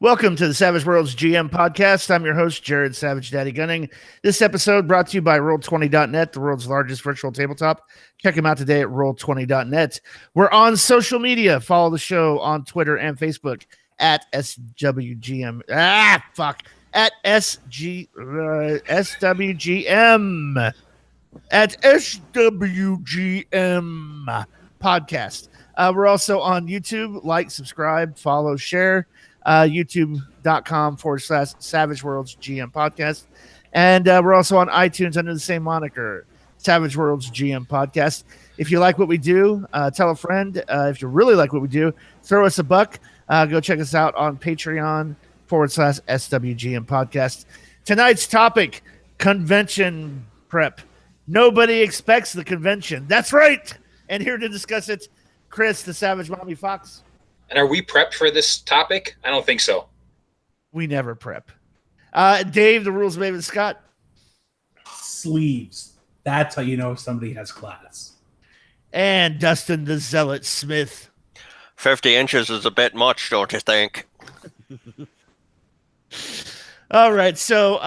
Welcome to the Savage Worlds GM podcast. I'm your host, Jared Savage Daddy Gunning. This episode brought to you by Roll20.net, the world's largest virtual tabletop. Check them out today at Roll20.net. We're on social media. Follow the show on Twitter and Facebook at SWGM. At SWGM. At SWGM podcast. We're also on YouTube. Like, subscribe, follow, share. YouTube.com/Savage Worlds GM podcast. And we're also on iTunes under the same moniker, Savage Worlds GM podcast. If you like what we do, tell a friend. If you really like what we do, throw us a buck. Go check us out on Patreon/SWGM podcast. Tonight's topic, convention prep. Nobody expects the convention. That's right. And here to discuss it, Chris, the Savage Mommy Fox. And are we prepped for this topic? I don't think so. We never prep. Dave, the rules of David Scott. Sleeves. That's how you know somebody has class. And Dustin, the Zealot Smith. 50 inches is a bit much, don't you think? All right, so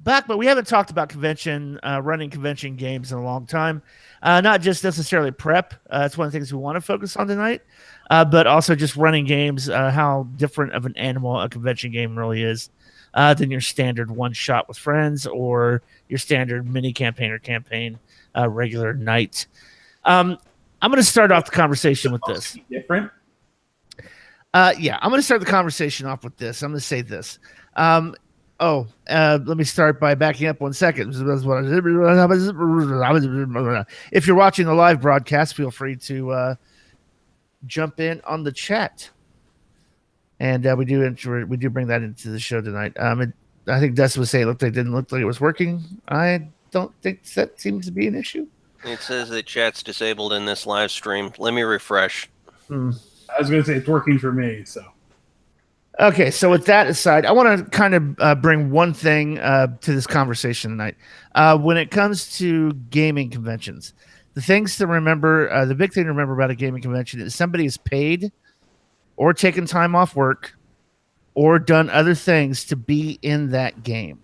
but we haven't talked about running convention games in a long time. Not just necessarily prep. That's one of the things we want to focus on tonight. But also just running games, how different of an animal a convention game really is than your standard one-shot with friends or your standard mini campaign or campaign regular night. I'm going to start off the conversation with this. Different? Yeah, I'm going to start the conversation off with this. I'm going to say this. Let me start by backing up 1 second. If you're watching the live broadcast, feel free to jump in on the chat, and we do bring that into the show tonight. I think Dustin was saying it didn't look like it was working. I don't think that seems to be an issue. It says the chat's disabled in this live stream. Let me refresh. I was going to say it's working for me. So okay, so with that aside, I want to kind of bring one thing to this conversation tonight. When it comes to gaming conventions, the things to remember, the big thing to remember about a gaming convention is somebody is paid or taken time off work or done other things to be in that game.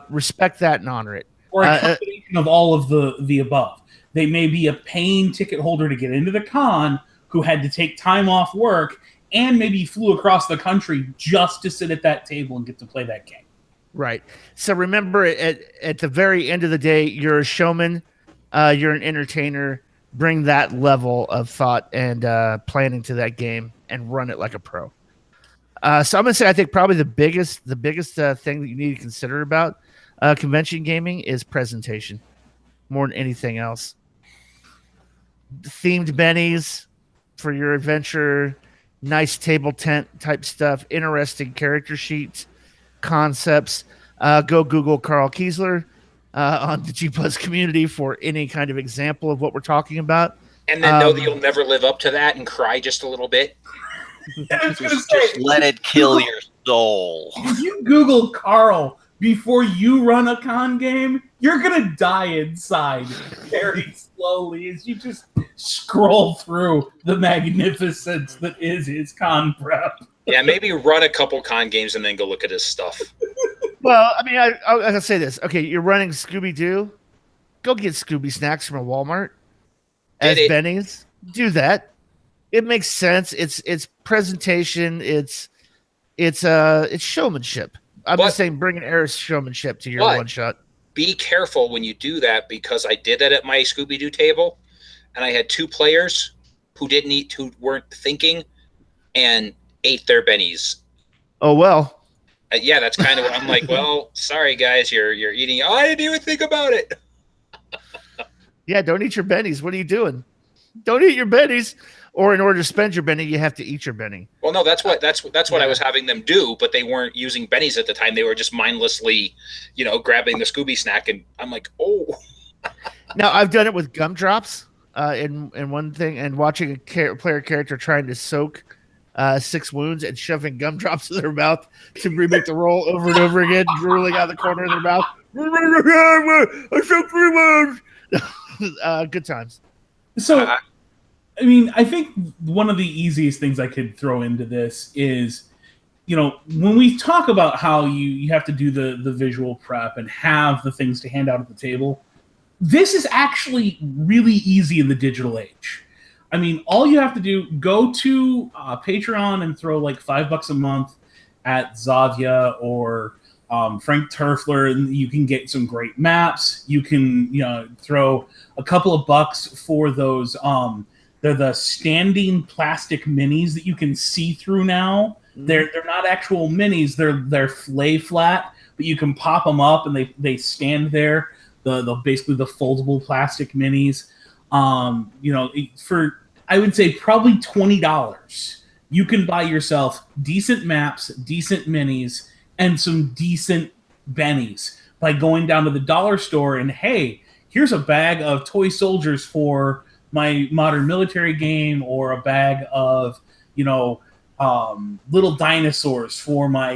Respect that and honor it. Or a combination of all of the above. They may be a paying ticket holder to get into the con who had to take time off work and maybe flew across the country just to sit at that table and get to play that game. Right. So remember, at the very end of the day, you're a showman. You're an entertainer. Bring that level of thought and planning to that game and run it like a pro. So I'm going to say I think probably the biggest thing that you need to consider about convention gaming is presentation more than anything else. Themed bennies for your adventure, nice table tent type stuff, interesting character sheets, concepts. Go Google Carl Kiesler on the G Plus community for any kind of example of what we're talking about. And then know that you'll never live up to that and cry just a little bit. Just let it kill your soul. If you Google Carl before you run a con game, you're going to die inside very slowly as you just scroll through the magnificence that is his con prep. Yeah, maybe run a couple con games and then go look at his stuff. Well, I mean, I'll say this. Okay, you're running Scooby-Doo. Go get Scooby snacks from a Walmart as bennies. Do that. It makes sense. It's presentation. It's showmanship. I'm just saying, bring an air of showmanship to your one shot. Be careful when you do that, because I did that at my Scooby-Doo table, and I had two players who didn't eat, who weren't thinking, and ate their bennies. Oh well. Yeah, that's kind of what I'm like. Well, sorry guys, you're eating. Oh, I didn't even think about it. Yeah, don't eat your bennies. What are you doing? Don't eat your bennies. Or in order to spend your benny, you have to eat your benny. Well, no, that's what I was having them do, but they weren't using bennies at the time. They were just mindlessly, grabbing the Scooby snack, and I'm like, oh. Now I've done it with gumdrops in one thing, and watching a player character trying to soak 6 wounds and shoving gumdrops in their mouth to remake the roll over and over again, drooling out the corner of their mouth. I soaked 3 wounds. Good times. So, I mean, I think one of the easiest things I could throw into this is when we talk about how you have to do the visual prep and have the things to hand out at the table, this is actually really easy in the digital age. I mean, all you have to do, go to Patreon and throw like $5 a month at Zavia or Frank Turfler, and you can get some great maps. You can, throw a couple of bucks for those. They're the standing plastic minis that you can see through now. They're not actual minis. They're flay flat, but you can pop them up and they stand there. The basically the foldable plastic minis. For I would say probably $20, you can buy yourself decent maps, decent minis, and some decent bennies by going down to the dollar store and, hey, here's a bag of toy soldiers for my modern military game, or a bag of little dinosaurs for my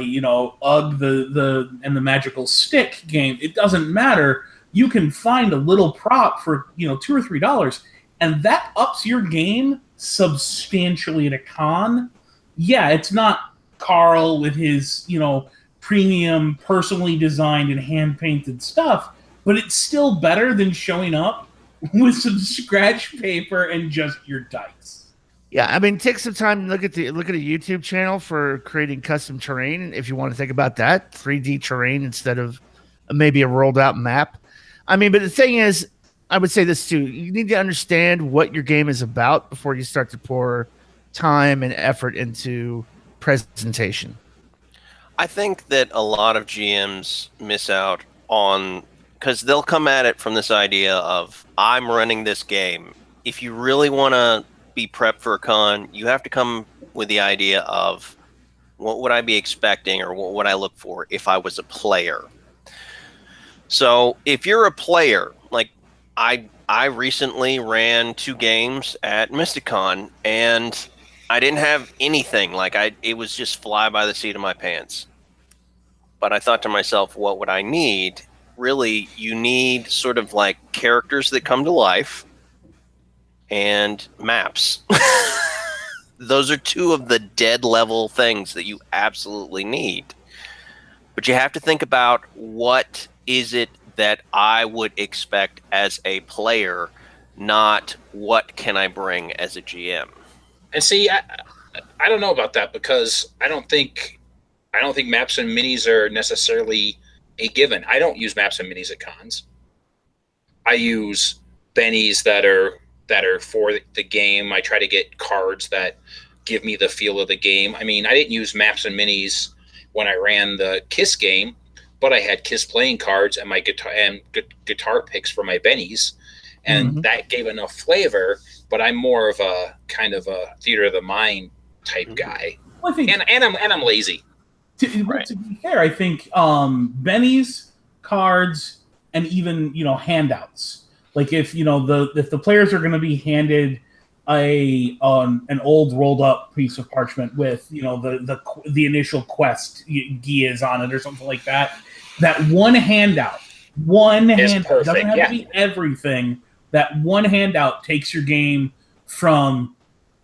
Ugg the magical stick game. It doesn't matter. You can find a little prop for $2 or $3, and that ups your game substantially at a con. Yeah, it's not Carl with his premium, personally designed and hand painted stuff, but it's still better than showing up with some scratch paper and just your dice. Yeah, I mean, take some time and look at a YouTube channel for creating custom terrain. If you want to think about that, 3D terrain instead of maybe a rolled out map. I mean, but the thing is, I would say this too: you need to understand what your game is about before you start to pour time and effort into presentation. I think that a lot of GMs miss out on, because they'll come at it from this idea of, I'm running this game. If you really want to be prepped for a con, you have to come with the idea of, what would I be expecting, or what would I look for if I was a player? So if you're a player, like I recently ran 2 games at Mysticon, and I didn't have anything. It was just fly by the seat of my pants. But I thought to myself, what would I need? Really, you need sort of like characters that come to life and maps. Those are 2 of the dead level things that you absolutely need. But you have to think about, what is it that I would expect as a player, not what can I bring as a GM. And see, I don't know about that, because I don't think maps and minis are necessarily a given. I don't use maps and minis at cons. I use bennies that are for the game. I try to get cards that give me the feel of the game. I mean, I didn't use maps and minis when I ran the KISS game, but I had KISS playing cards and my guitar picks for my bennies, and that gave enough flavor. But I'm more of a kind of a theater of the mind type guy, Well, I think, and I'm lazy. To be fair, I think bennies, cards, and even handouts. Like if the players are going to be handed an old rolled up piece of parchment with the initial quest guias on it or something like that, that one handout Perfect, doesn't have to be everything. That one handout takes your game from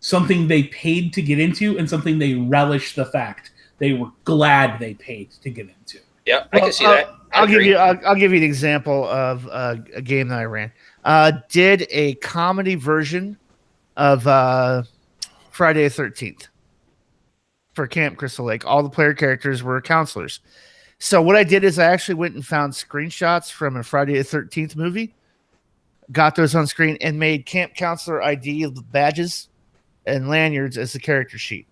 something they paid to get into and something they relish the fact they were glad they paid to get into. Yeah, I can see that. I'll give you an example of a game that I ran. Did a comedy version of Friday the 13th for Camp Crystal Lake. All the player characters were counselors. So what I did is I actually went and found screenshots from a Friday the 13th movie, got those on screen, and made Camp Counselor ID badges and lanyards as the character sheet.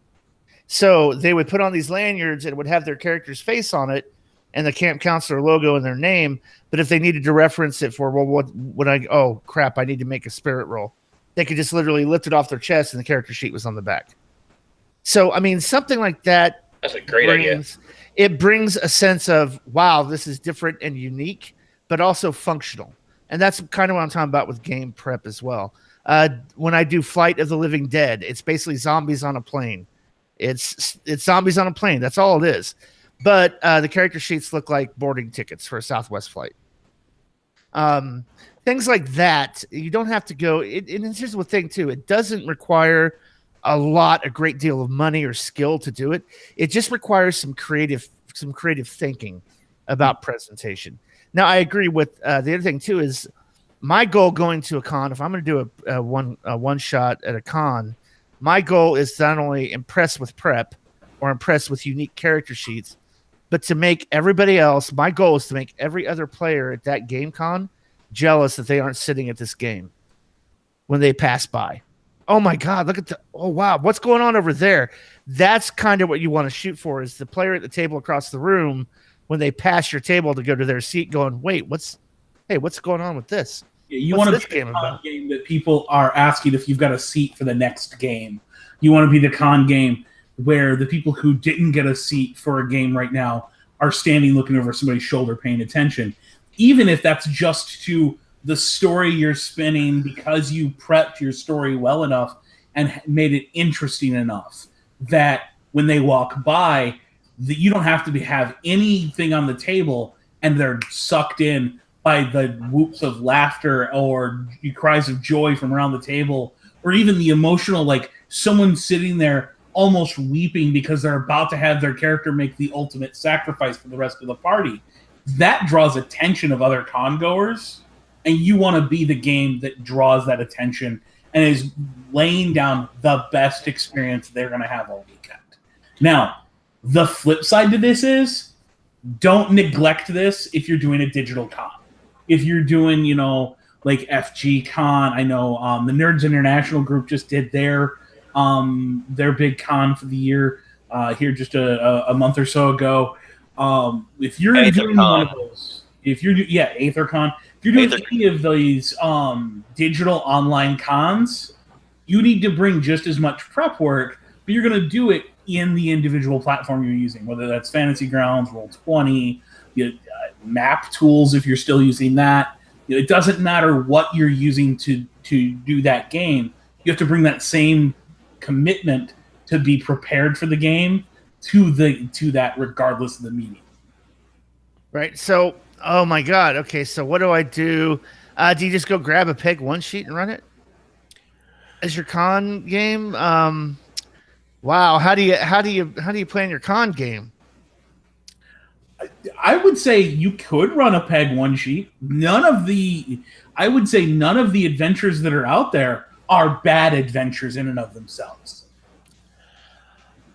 So they would put on these lanyards and it would have their character's face on it and the Camp Counselor logo and their name. But if they needed to reference it for, well, what would oh crap, I need to make a spirit roll, they could just literally lift it off their chest and the character sheet was on the back. So, I mean, something like that. That's a great idea. It brings a sense of, wow, this is different and unique, but also functional. And that's kind of what I'm talking about with game prep as well. When I do Flight of the Living Dead, it's basically zombies on a plane. It's zombies on a plane. That's all it is. But the character sheets look like boarding tickets for a Southwest flight. Things like that. You don't have to go. And here's the thing, too. It doesn't require a great deal of money or skill to do it. It just requires some creative thinking about presentation. Now, I agree with the other thing too is my goal going to a con. If I'm going to do a one shot at a con, my goal is to not only impress with prep or impress with unique character sheets, but to make everybody else. My goal is to make every other player at that game con jealous that they aren't sitting at this game when they pass by. Oh my God, look at oh wow, what's going on over there? That's kind of what you want to shoot for, is the player at the table across the room when they pass your table to go to their seat going, wait, what's going on with this? Yeah, you What's want this to be game the con about? game that people are asking if you've got a seat for the next game. You want to be the con game where the people who didn't get a seat for a game right now are standing looking over somebody's shoulder paying attention. Even if that's just to the story you're spinning because you prepped your story well enough and made it interesting enough that when they walk by, that you don't have to have anything on the table and they're sucked in by the whoops of laughter or cries of joy from around the table, or even the emotional, like someone sitting there almost weeping because they're about to have their character make the ultimate sacrifice for the rest of the party. That draws attention of other con goers, and you want to be the game that draws that attention and is laying down the best experience they're going to have all weekend. Now, the flip side to this is don't neglect this if you're doing a digital con. If you're doing, like FG Con, I know the Nerds International group just did their big con for the year here just a month or so ago. If you're doing one of those, AetherCon, if you're doing any of these digital online cons, you need to bring just as much prep work, but you're going to do it in the individual platform you're using, whether that's Fantasy Grounds, Roll20, map tools if you're still using that. It doesn't matter what you're using to do that game. You have to bring that same commitment to be prepared for the game to that regardless of the medium. Right. So, oh my God. Okay. So what do I do? Do you just go grab a Peg 1 sheet and run it as your con game? Wow. How do you plan your con game? I would say you could run a Peg 1 sheet. I would say none of the adventures that are out there are bad adventures in and of themselves.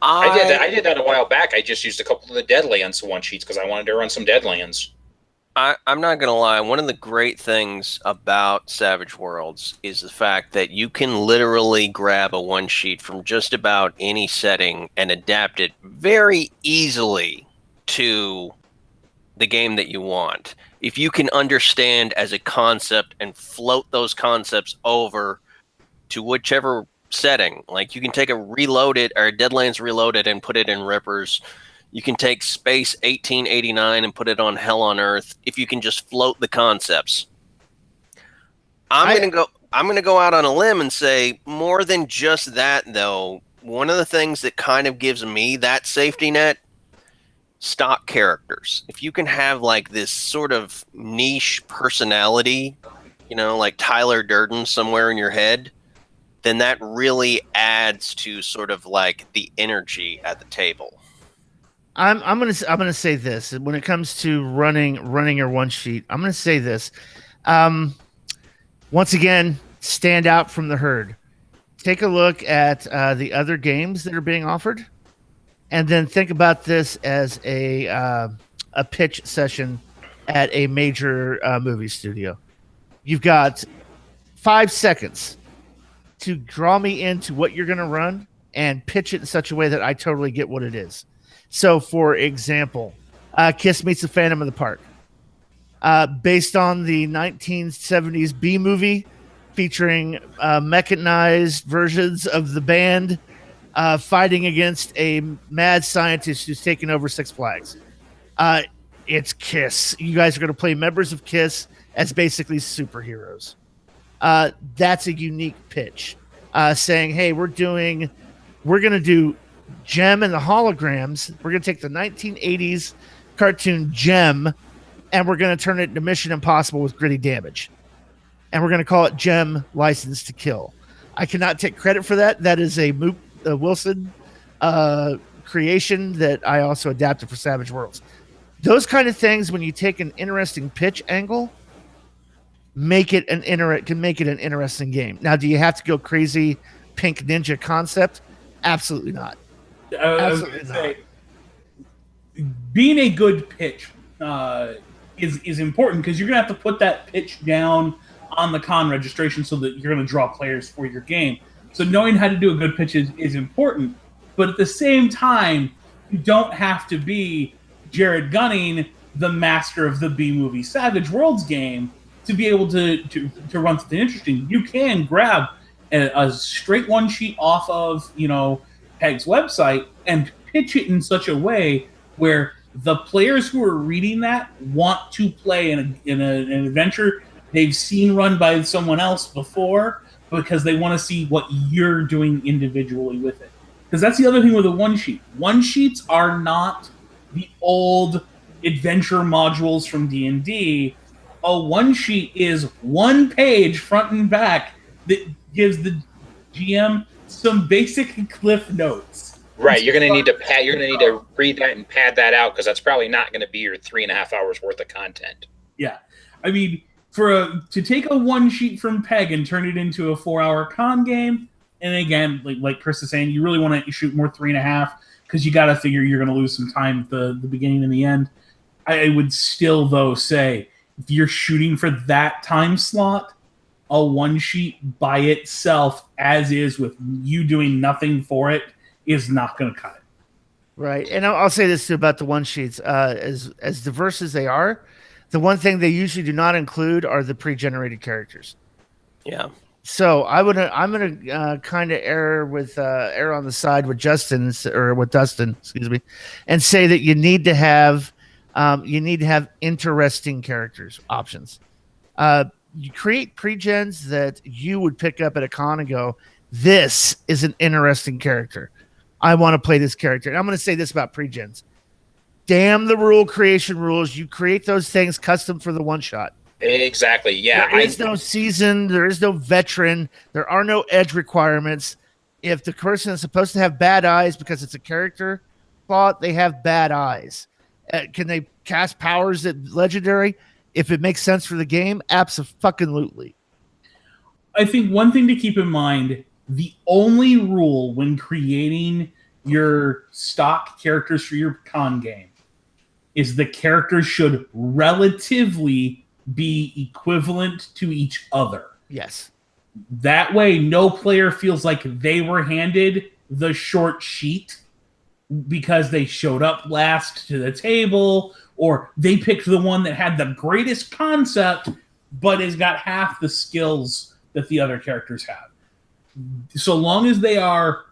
I did that a while back. I just used a couple of the Deadlands 1 sheets because I wanted to run some Deadlands. I'm not going to lie. One of the great things about Savage Worlds is the fact that you can literally grab a 1 sheet from just about any setting and adapt it very easily to the game that you want. If you can understand as a concept and float those concepts over to whichever setting, like you can take a Reloaded or Deadlands Reloaded and put it in Rippers. You can take Space 1889 and put it on Hell on Earth. If you can just float the concepts, I'm gonna go out on a limb and say more than just that. Though one of the things that kind of gives me that safety net, stock characters. If you can have like this sort of niche personality, like Tyler Durden somewhere in your head, then that really adds to sort of like the energy at the table. I'm gonna say this when it comes to running your 1 sheet. I'm gonna say this. Once again, stand out from the herd. Take a look at the other games that are being offered, and then think about this as a pitch session at a major movie studio. You've got 5 seconds to draw me into what you're going to run and pitch it in such a way that I totally get what it is. So, for example, Kiss meets the Phantom of the Park. Based on the 1970s B movie featuring mechanized versions of the band fighting against a mad scientist who's taken over Six Flags. It's Kiss. You guys are going to play members of Kiss as basically superheroes. That's a unique pitch. Saying, hey, we're going to do Gem and the Holograms. We're going to take the 1980s cartoon Gem and we're going to turn it into Mission Impossible with gritty damage. And we're going to call it Gem License to Kill. I cannot take credit for that. That is a Moop Wilson creation that I also adapted for Savage Worlds. Those kind of things, when you take an interesting pitch angle, can make it an interesting game. Now, do you have to go crazy pink ninja concept? Absolutely not. Absolutely not. Say, being a good pitch is important because you're gonna have to put that pitch down on the con registration so that you're gonna draw players for your game. So knowing how to do a good pitch is important, but at the same time, you don't have to be Jared Gunning, the master of the B-movie Savage Worlds game, to be able to run something interesting. You can grab a straight one sheet off of Peg's website and pitch it in such a way where the players who are reading that want to play in an adventure they've seen run by someone else before because they want to see what you're doing individually with it. Because that's the other thing with a one sheet. One sheets are not the old adventure modules from D&D. A one sheet is one page front and back that gives the GM some basic cliff notes. Right, you're gonna need to read that and pad that out because that's probably not going to be your 3.5 hours worth of content. Yeah, I mean, to take a one sheet from Peg and turn it into a 4-hour con game, and again, like Chris is saying, you really want to shoot more 3.5 because you got to figure you're going to lose some time at the beginning and the end. I would still though say if you're shooting for that time slot, a one sheet by itself, as is with you doing nothing for it, is not going to cut it. Right. And I'll say this too about the one sheets. As diverse as they are, the one thing they usually do not include are the pre-generated characters. Yeah. So I'm gonna kind of err on the side with Dustin, excuse me, and say that you need to have interesting characters options. You create pre-gens that you would pick up at a con and go, this is an interesting character. I want to play this character. And I'm going to say this about pre-gens. Damn the rule creation rules. You create those things custom for the one shot. Exactly. Yeah. There is no season. There is no veteran. There are no edge requirements. If the person is supposed to have bad eyes because it's a character thought, they have bad eyes. Can they cast powers at legendary? If it makes sense for the game, abso-fucking-lutely. I think one thing to keep in mind, the only rule when creating your stock characters for your con game is the characters should relatively be equivalent to each other. Yes. That way, no player feels like they were handed the short sheet because they showed up last to the table, or they picked the one that had the greatest concept but has got half the skills that the other characters have. So long as they are,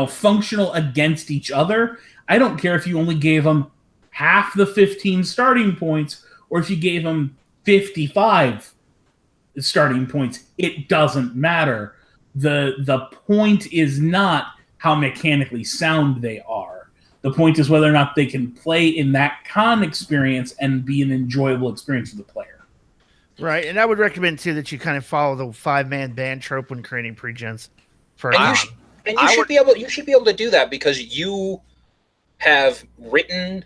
functional against each other, I don't care if you only gave them half the 15 starting points or if you gave them 55 starting points. It doesn't matter. The point is not how mechanically sound they are. The point is whether or not they can play in that con experience and be an enjoyable experience for the player. Right, and I would recommend too that you kind of follow the 5-man band trope when creating pre-gens. You should be able to do that because you have written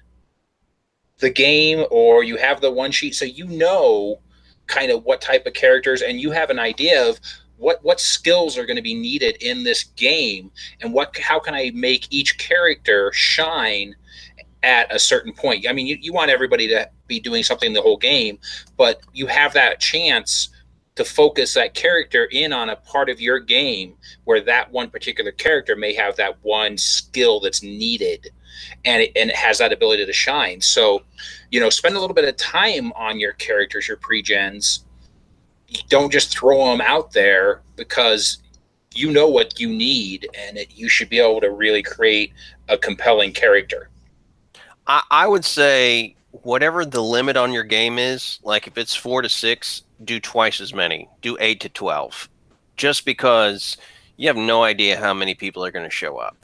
the game or you have the one sheet, so you know kind of what type of characters, and you have an idea of what skills are going to be needed in this game, and how can I make each character shine at a certain point. I mean, you want everybody to be doing something the whole game, but you have that chance to focus that character in on a part of your game where that one particular character may have that one skill that's needed, and it has that ability to shine. So, spend a little bit of time on your characters, your pre-gens. Don't just throw them out there because you know what you need, and you should be able to really create a compelling character. I would say whatever the limit on your game is, like if it's 4 to 6, do twice as many. Do 8 to 12. Just because you have no idea how many people are going to show up.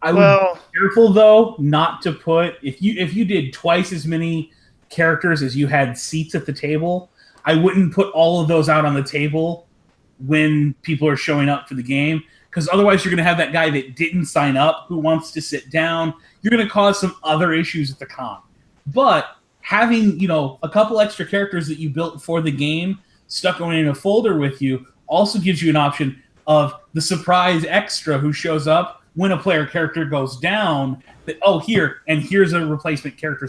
I would be careful though not to put if you did twice as many characters as you had seats at the table, I wouldn't put all of those out on the table when people are showing up for the game, because otherwise you're going to have that guy that didn't sign up who wants to sit down. You're going to cause some other issues at the con. But having, a couple extra characters that you built for the game stuck in a folder with you also gives you an option of the surprise extra who shows up when a player character goes down, that here's a replacement character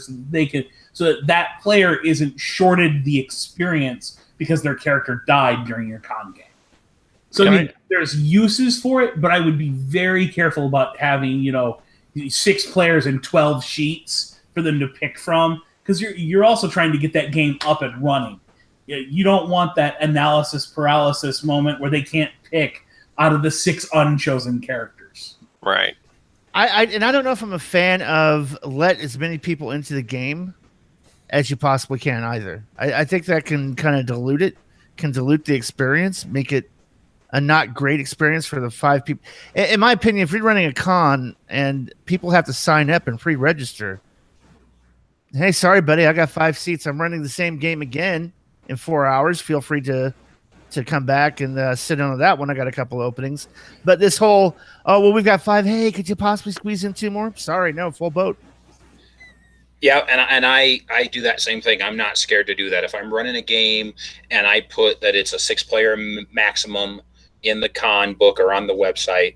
so that player isn't shorted the experience because their character died during your con game. So there's uses for it, but I would be very careful about having 6 players and 12 sheets for them to pick from, because you're also trying to get that game up and running. You don't want that analysis paralysis moment where they can't pick out of the 6 unchosen characters. Right. I don't know if I'm a fan of let as many people into the game as you possibly can either. I think that can kind of dilute the experience, make it a not great experience for the 5 people. In my opinion, if you're running a con and people have to sign up and pre-register, hey, sorry, buddy, I got 5 seats. I'm running the same game again in 4 hours. Feel free to come back and sit in on that one. I got a couple openings. But this whole, we've got 5. Hey, could you possibly squeeze in 2 more? Sorry, no, full boat. Yeah, and I do that same thing. I'm not scared to do that. If I'm running a game and I put that it's a 6-player maximum in the con book or on the website,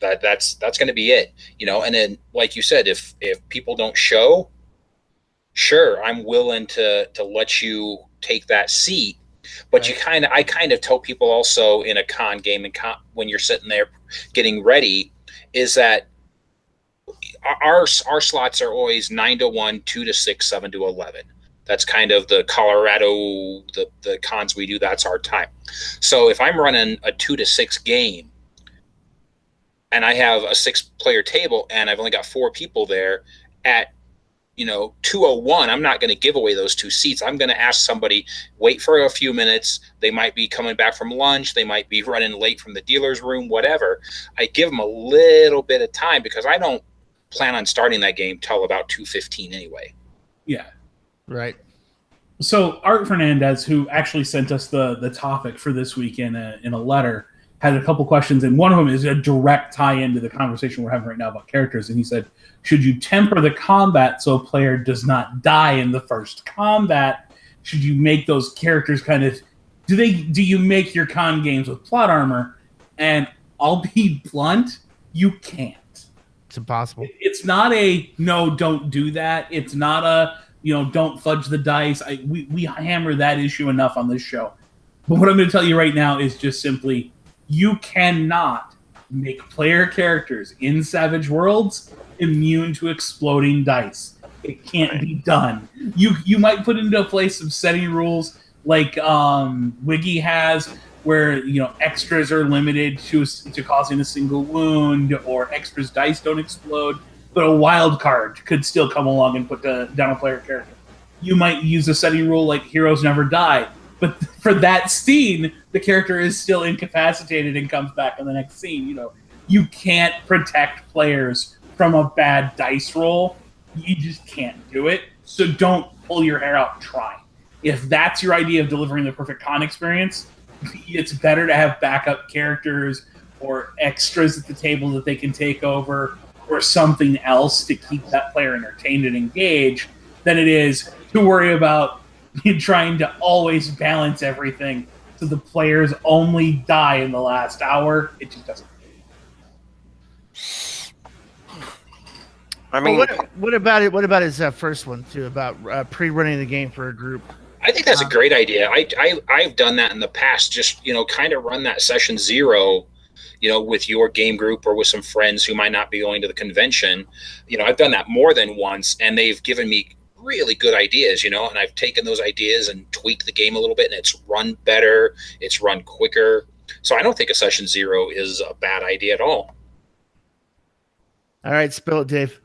that's going to be it. And then, like you said, if people don't show, sure, I'm willing to let you take that seat. But right. I kind of tell people also in a con game when you're sitting there getting ready, is that our slots are always 9 to 1, 2 to 6, 7 to 11. That's kind of the Colorado, the cons we do. That's our time. So if I'm running a 2 to 6 game and I have a 6-player table and I've only got 4 people there at 2:01, I'm not going to give away those 2 seats. I'm going to ask somebody, wait for a few minutes. They might be coming back from lunch. They might be running late from the dealer's room, whatever. I give them a little bit of time because I don't plan on starting that game till about 2:15 anyway. Yeah. Right. So Art Fernandez, who actually sent us the topic for this week in a letter, had a couple questions, and one of them is a direct tie-in to the conversation we're having right now about characters. And he said, should you temper the combat so a player does not die in the first combat? Should you make those characters kind of... Do you make your con games with plot armor? And I'll be blunt, you can't. It's impossible. It's not a, no, don't do that. It's not a, don't fudge the dice. We hammer that issue enough on this show. But what I'm going to tell you right now is just simply, you cannot make player characters in Savage Worlds immune to exploding dice. It can't be done. You might put into place some setting rules like Wiggy has, where extras are limited to causing a single wound, or extras dice don't explode, but a wild card could still come along and put down a player character. You might use a setting rule like heroes never die, but for that scene, the character is still incapacitated and comes back in the next scene. You can't protect players from a bad dice roll. You just can't do it. So don't pull your hair out trying. If that's your idea of delivering the perfect con experience, it's better to have backup characters or extras at the table that they can take over, or something else to keep that player entertained and engaged, than it is to worry about trying to always balance everything so the players only die in the last hour. It just doesn't. I mean, what about it? What about his first one too, about pre-running the game for a group? I think that's a great idea. I've done that in the past. Just kind of run that session 0, with your game group or with some friends who might not be going to the convention. I've done that more than once, and they've given me really good ideas. And I've taken those ideas and tweaked the game a little bit, and it's run better. It's run quicker. So I don't think a session 0 is a bad idea at all. All right, spill it, Dave.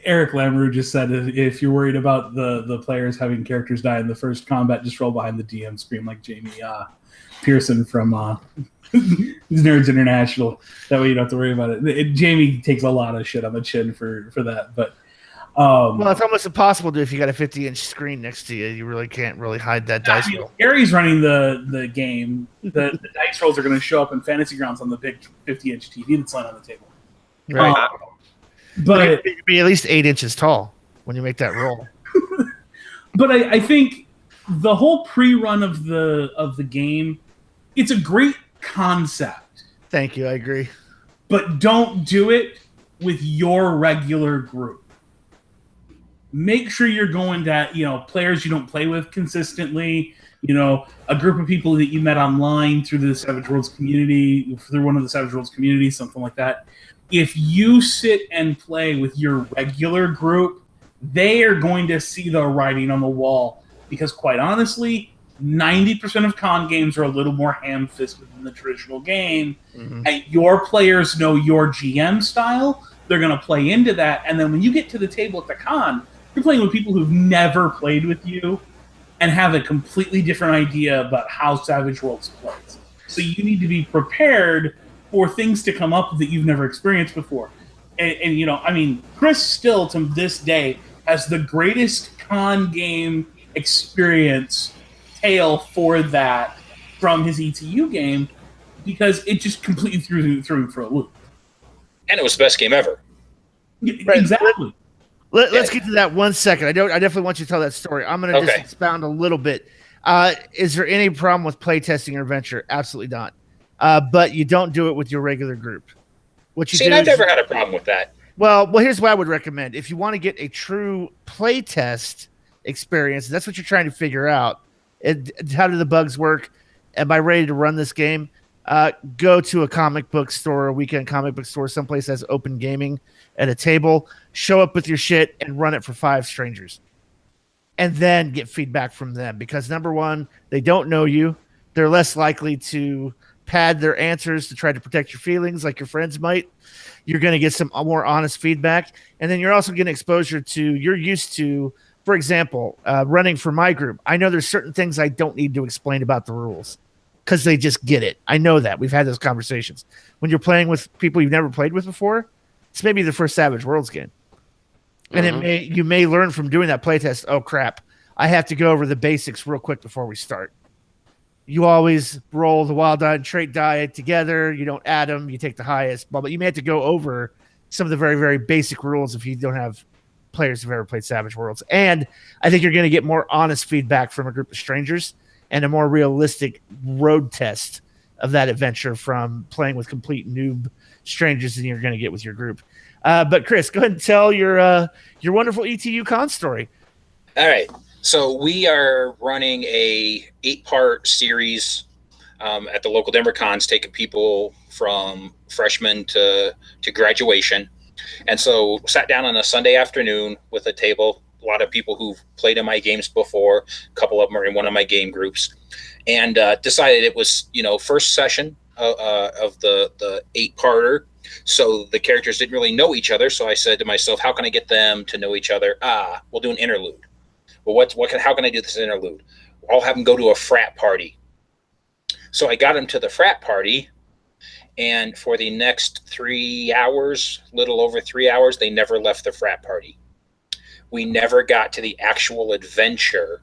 Eric Lamoureux just said, if you're worried about the players having characters die in the first combat, just roll behind the DM, scream like Jamie Pearson from Nerds International. That way you don't have to worry about it. Jamie takes a lot of shit on the chin for that. But Well, it's almost impossible to if you got a 50-inch screen next to you. You really can't really hide that dice roll. Gary's running the game. The dice rolls are going to show up in Fantasy Grounds on the big 50-inch TV that's laying on the table. Right. But it'd be at least 8 inches tall when you make that roll. But I think the whole pre-run of the game, it's a great concept. Thank you. I agree. But don't do it with your regular group. Make sure you're going to, players you don't play with consistently, a group of people that you met online through the Savage Worlds community, through one of the Savage Worlds communities, something like that. If you sit and play with your regular group, they are going to see the writing on the wall because, quite honestly, 90% of con games are a little more ham-fisted than the traditional game, and your players know your GM style. They're going to play into that, and then when you get to the table at the con, you're playing with people who've never played with you and have a completely different idea about how Savage Worlds plays. So you need to be prepared for things to come up that you've never experienced before. And Chris still, to this day, has the greatest con game experience tale for that from his ETU game because it just completely threw him for a loop. And it was the best game ever. Right. Exactly. Let's get to that 1 second. I definitely want you to tell that story. I'm going to just expound a little bit. Is there any problem with playtesting your adventure? Absolutely not. But you don't do it with your regular group. What you I've never had a problem with that. Well, here's what I would recommend. If you want to get a true playtest experience, that's what you're trying to figure out. How do the bugs work? Am I ready to run this game? Go to a comic book store, a weekend comic book store, someplace that's open gaming at a table. Show up with your shit and run it for 5 strangers. And then get feedback from them. Because, number one, they don't know you. They're less likely to pad their answers to try to protect your feelings like your friends might. You're going to get some more honest feedback. And then you're also getting exposure to, you're used to, for example, running for my group. I know there's certain things I don't need to explain about the rules because they just get it. I know that. We've had those conversations. When you're playing with people you've never played with before, it's maybe the first Savage Worlds game. And you may learn from doing that playtest, oh crap, I have to go over the basics real quick before we start. You always roll the wild die and trait die together. You don't add them. You take the highest. But you may have to go over some of the very, very basic rules if you don't have players who've ever played Savage Worlds. And I think you're going to get more honest feedback from a group of strangers and a more realistic road test of that adventure from playing with complete noob strangers than you're going to get with your group. But Chris, go ahead and tell your wonderful ETU con story. All right. So we are running a 8-part series at the local Denver cons, taking people from freshmen to graduation. And so sat down on a Sunday afternoon with a table, a lot of people who've played in my games before, a couple of them are in one of my game groups, and decided it was, first session of the 8-parter. So the characters didn't really know each other. So I said to myself, how can I get them to know each other? We'll do an interlude. Well, how can I do this interlude? I'll have them go to a frat party. So I got them to the frat party, and for the next 3 hours, little over 3 hours, they never left the frat party. We never got to the actual adventure.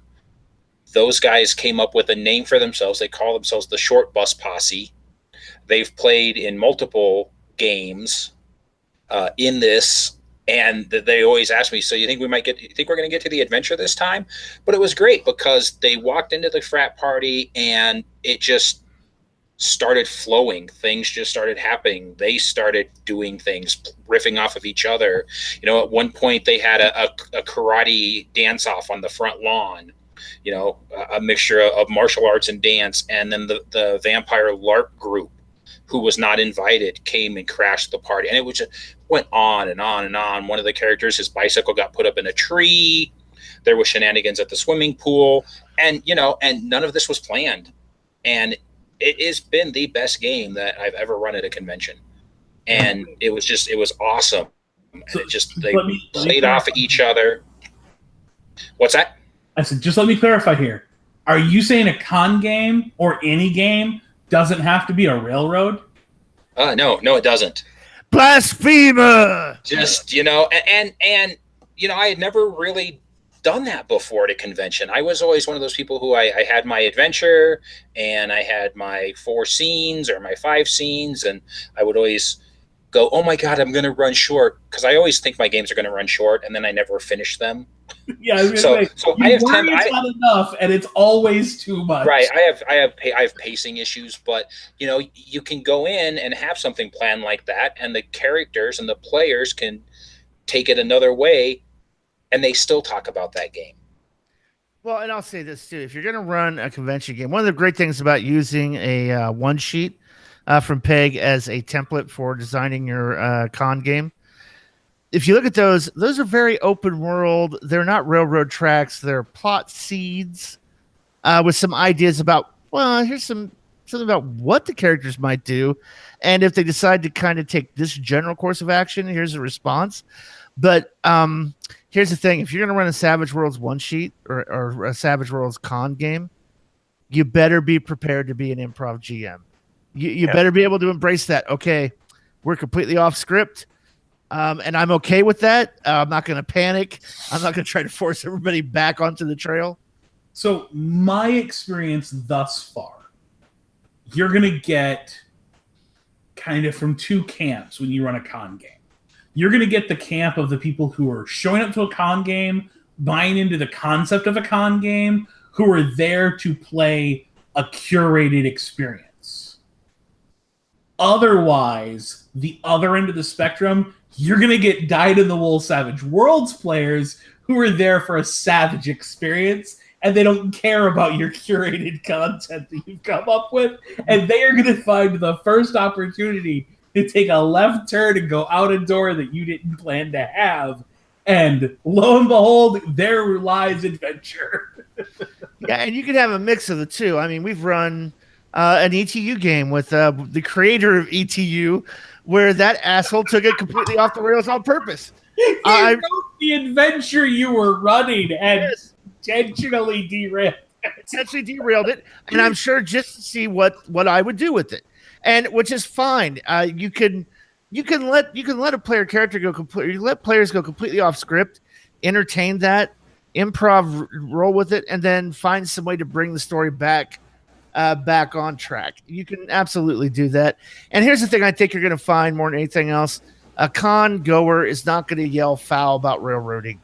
Those guys came up with a name for themselves. They call themselves the Short Bus Posse. They've played in multiple games in this. And they always ask me, so you think we're going to get to the adventure this time? But it was great because they walked into the frat party and it just started flowing. Things just started happening. They started doing things, riffing off of each other. At one point they had a karate dance off on the front lawn, a mixture of martial arts and dance. And then the vampire LARP group, who was not invited, came and crashed the party. And it was just went on and on and on. One of the characters, his bicycle got put up in a tree. There was shenanigans at the swimming pool. And, and none of this was planned. And it has been the best game that I've ever run at a convention. And it was awesome. And they played off of each other. What's that? I said, just let me clarify here. Are you saying a con game or any game doesn't have to be a railroad? No, it doesn't. Blasphemer! Just, and I had never really done that before at a convention. I was always one of those people who I had my adventure and I had my 4 scenes or my 5 scenes, and I would always go, oh my God, I'm going to run short, because I always think my games are going to run short and then I never finish them. Yeah, I was So, gonna say, so you I have worry it's not enough, and it's always too much. right. I have pacing issues, but you can go in and have something planned like that, and the characters and the players can take it another way, and they still talk about that game. Well, and I'll say this too: if you're going to run a convention game, one of the great things about using a one sheet from Peg as a template for designing your con game, if you look at those are very open world. They're not railroad tracks. They're plot seeds with some ideas about, well, here's something about what the characters might do. And if they decide to kind of take this general course of action, here's a response. But here's the thing. If you're going to run a Savage Worlds one sheet or a Savage Worlds con game, you better be prepared to be an improv GM. You better be able to embrace that. Okay, we're completely off script. And I'm okay with that. I'm not going to panic. I'm not going to try to force everybody back onto the trail. So my experience thus far, you're going to get kind of from 2 camps when you run a con game. You're going to get the camp of the people who are showing up to a con game, buying into the concept of a con game, who are there to play a curated experience. Otherwise, the other end of the spectrum, you're going to get dyed-in-the-wool Savage Worlds players who are there for a Savage experience, and they don't care about your curated content that you've come up with, and they are going to find the first opportunity to take a left turn and go out a door that you didn't plan to have. And lo and behold, there lies adventure. Yeah, and you could have a mix of the two. I mean, we've run an ETU game with the creator of ETU, where that asshole took it completely off the rails on purpose. You wrote the adventure you were running and intentionally derailed it. And I'm sure just to see what I would do with it, and which is fine. You can let a player character go completely. You let players go completely off script, entertain that, improv, roll with it, and then find some way to bring the story back on track. You can absolutely do that. And here's the thing: I think you're going to find more than anything else, a con goer is not going to yell foul about railroading.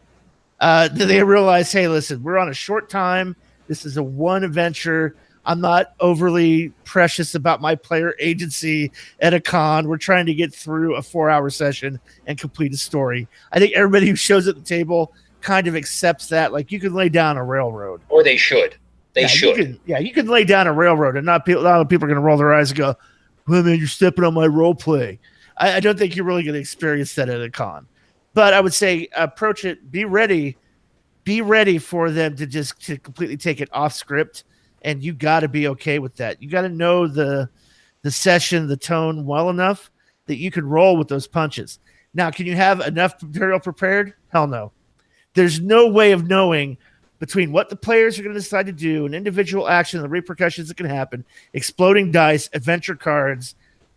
They realize, hey, listen, we're on a short time. This is a one adventure. I'm not overly precious about my player agency at a con. We're trying to get through a 4-hour session and complete a story. I think everybody who shows at the table kind of accepts that. Like, you can lay down a railroad. Or they should. They should. You can lay down a railroad, and not a lot of people are going to roll their eyes and go, well, man, you're stepping on my role play. I don't think you're really going to experience that at a con. But I would say approach it, be ready for them to completely take it off script, and you got to be okay with that. You got to know the session, the tone well enough that you can roll with those punches. Now, can you have enough material prepared? Hell no. There's no way of knowing between what the players are going to decide to do, an individual action, the repercussions that can happen, exploding dice, adventure cards.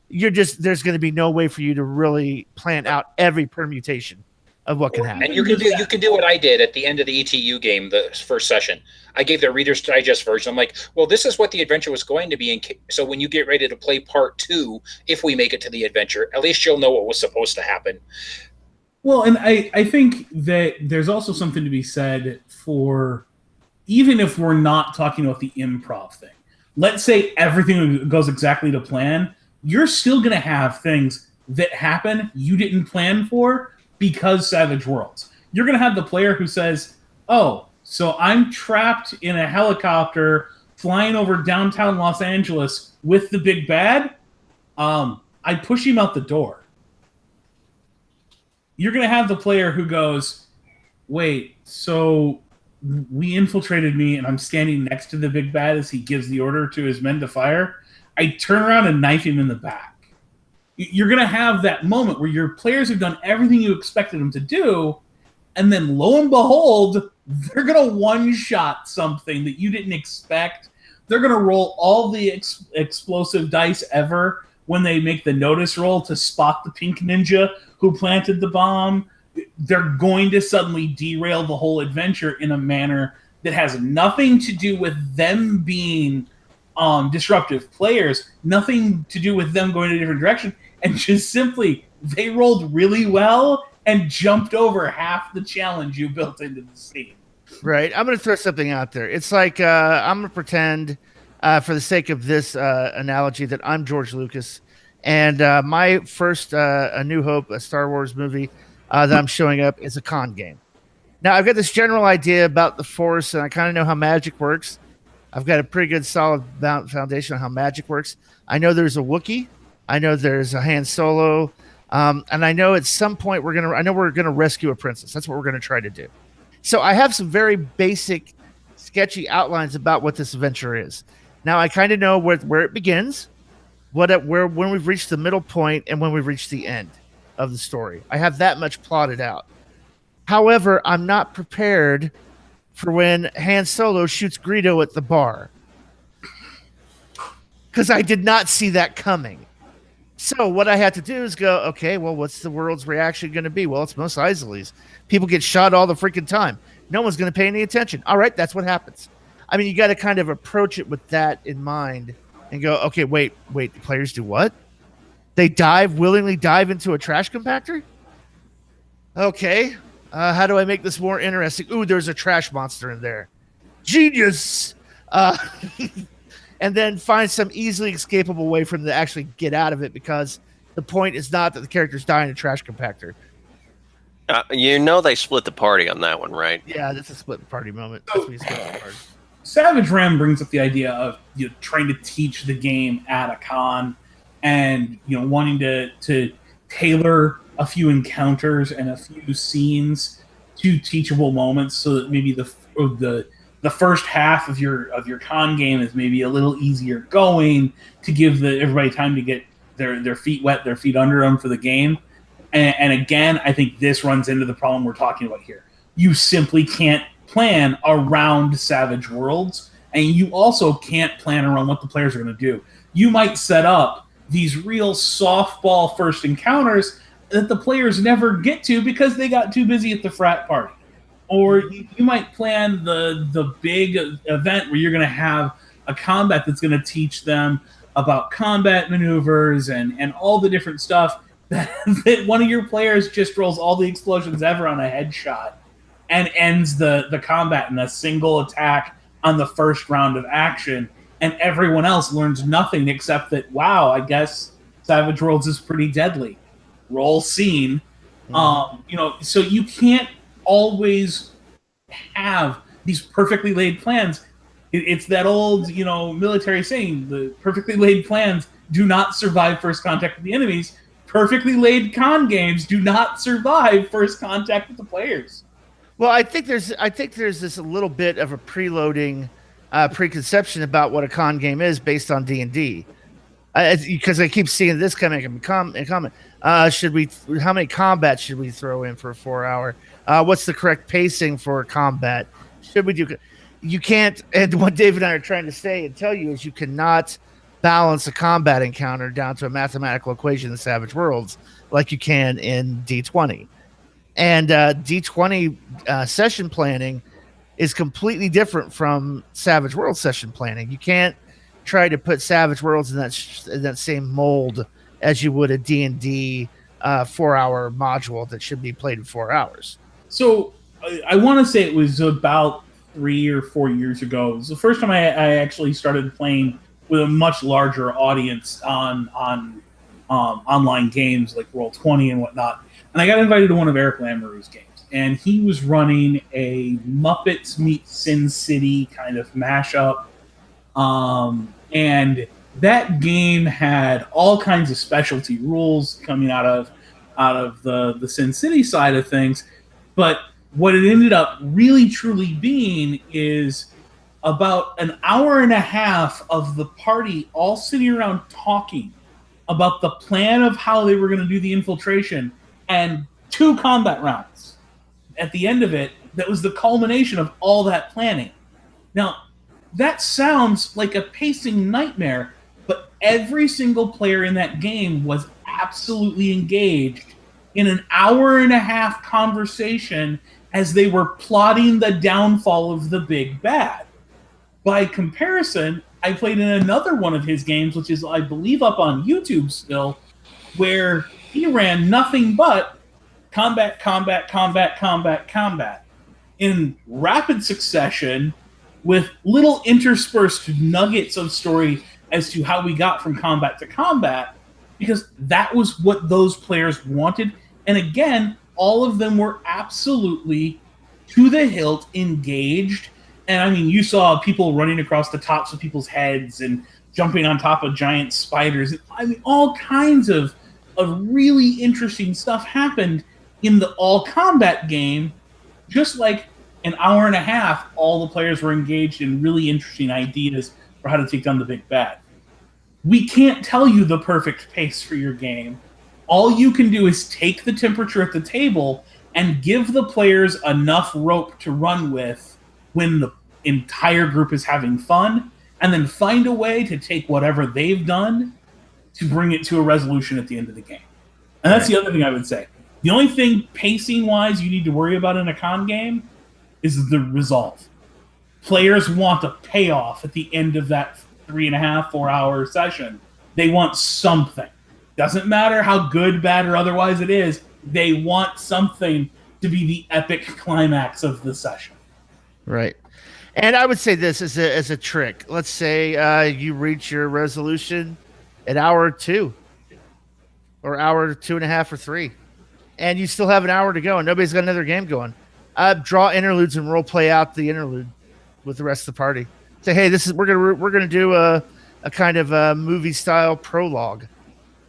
There's going to be no way for you to really plan out every permutation of what can happen. And you can do what I did at the end of the ETU game, the first session. I gave the Reader's Digest version. I'm like, well, this is what the adventure was going to be. So when you get ready to play part 2, if we make it to the adventure, at least you'll know what was supposed to happen. Well, and I think that there's also something to be said for, even if we're not talking about the improv thing, let's say everything goes exactly to plan, you're still going to have things that happen you didn't plan for because Savage Worlds. You're going to have the player who says, oh, so I'm trapped in a helicopter flying over downtown Los Angeles with the big bad. I push him out the door. You're going to have the player who goes, wait, so we infiltrated me and I'm standing next to the big bad as he gives the order to his men to fire. I turn around and knife him in the back. You're going to have that moment where your players have done everything you expected them to do, and then lo and behold, they're going to one-shot something that you didn't expect. They're going to roll all the explosive dice ever when they make the notice roll to spot the pink ninja who planted the bomb. they're going to suddenly derail the whole adventure in a manner that has nothing to do with them being disruptive players, nothing to do with them going in a different direction, and just simply they rolled really well and jumped over half the challenge you built into the scene. Right. I'm going to throw something out there. It's like I'm going to pretend, for the sake of this analogy, that I'm George Lucas, and my first A New Hope, a Star Wars movie that I'm showing up, is a con game. Now, I've got this general idea about the Force, and I kind of know how magic works. I've got a pretty good, solid foundation on how magic works. I know there's a Wookiee. I know there's a Han Solo. And I know at some point we're gonna rescue a princess. That's what we're gonna try to do. So I have some very basic, sketchy outlines about what this adventure is. Now I kind of know where it begins, when we've reached the middle point, and when we've reached the end of the story. I have that much plotted out. However, I'm not prepared for when Han Solo shoots Greedo at the bar, because I did not see that coming. So what I had to do is go, okay, well, what's the world's reaction going to be? Well, it's Mos Eisley's. People get shot all the freaking time. No one's going to pay any attention. All right, that's what happens. I mean, you got to kind of approach it with that in mind and go, okay, wait, the players do what? They willingly dive into a trash compactor? Okay, how do I make this more interesting? Ooh, there's a trash monster in there. Genius! And then find some easily escapable way for them to actually get out of it, because the point is not that the characters die in a trash compactor. They split the party on that one, right? Yeah, that's a split party moment. That's when you split the party. Savage Ram brings up the idea of trying to teach the game at a con, and wanting to tailor a few encounters and a few scenes to teachable moments, so that maybe the first half of your con game is maybe a little easier going, to give everybody time to get their feet wet, their feet under them for the game. And again, I think this runs into the problem we're talking about here. You simply can't plan around Savage Worlds, and you also can't plan around what the players are going to do. You might set up these real softball first encounters that the players never get to because they got too busy at the frat party. Or you might plan the big event where you're going to have a combat that's going to teach them about combat maneuvers and all the different stuff that one of your players just rolls all the explosions ever on a headshot and ends the combat in a single attack on the first round of action, and everyone else learns nothing except that, wow, I guess Savage Worlds is pretty deadly. Roll scene. So you can't always have these perfectly laid plans. It's that old, military saying, the perfectly laid plans do not survive first contact with the enemies. Perfectly laid con games do not survive first contact with the players. Well, I think there's this a little bit of a preloading preconception about what a con game is based on D&D. Because I keep seeing this coming and comment. How many combats should we throw in for a 4-hour? What's the correct pacing for combat? Should we do? You can't. And what Dave and I are trying to say and tell you is you cannot balance a combat encounter down to a mathematical equation in Savage Worlds like you can in D20. And D20 session planning is completely different from Savage Worlds session planning. You can't try to put Savage Worlds in that same mold as you would a D&D 4-hour module that should be played in 4 hours. So I want to say it was about 3 or 4 years ago. It was the first time I actually started playing with a much larger audience on online games like Roll20 and whatnot. And I got invited to one of Eric Lamoureux's games. And he was running a Muppets meet Sin City kind of mashup. And that game had all kinds of specialty rules coming out of the Sin City side of things. But what it ended up really truly being is about an hour and a half of the party all sitting around talking about the plan of how they were going to do the infiltration, and 2 combat rounds at the end of it that was the culmination of all that planning. Now, that sounds like a pacing nightmare, but every single player in that game was absolutely engaged in an hour and a half conversation as they were plotting the downfall of the big bad. By comparison, I played in another one of his games, which is, I believe, up on YouTube still, where he ran nothing but combat, combat, combat, combat, combat in rapid succession with little interspersed nuggets of story as to how we got from combat to combat, because that was what those players wanted. And again, all of them were absolutely to the hilt engaged. And I mean, you saw people running across the tops of people's heads and jumping on top of giant spiders. I mean, all kinds of really interesting stuff happened in the all combat game. Just like an hour and a half, all the players were engaged in really interesting ideas for how to take down the big bad. We can't tell you the perfect pace for your game. All you can do is take the temperature at the table and give the players enough rope to run with when the entire group is having fun, and then find a way to take whatever they've done to bring it to a resolution at the end of the game. And that's the other thing I would say. The only thing pacing-wise you need to worry about in a con game is the resolve. Players want a payoff at the end of that 3.5, 4-hour session. They want something. Doesn't matter how good, bad, or otherwise it is, they want something to be the epic climax of the session. Right. And I would say this as a trick. Let's say you reach your resolution at hour 2 or hour 2.5 or 3, and you still have an hour to go and nobody's got another game going. Draw interludes and role play out the interlude with the rest of the party. Say, hey, we're gonna do a kind of a movie style prologue.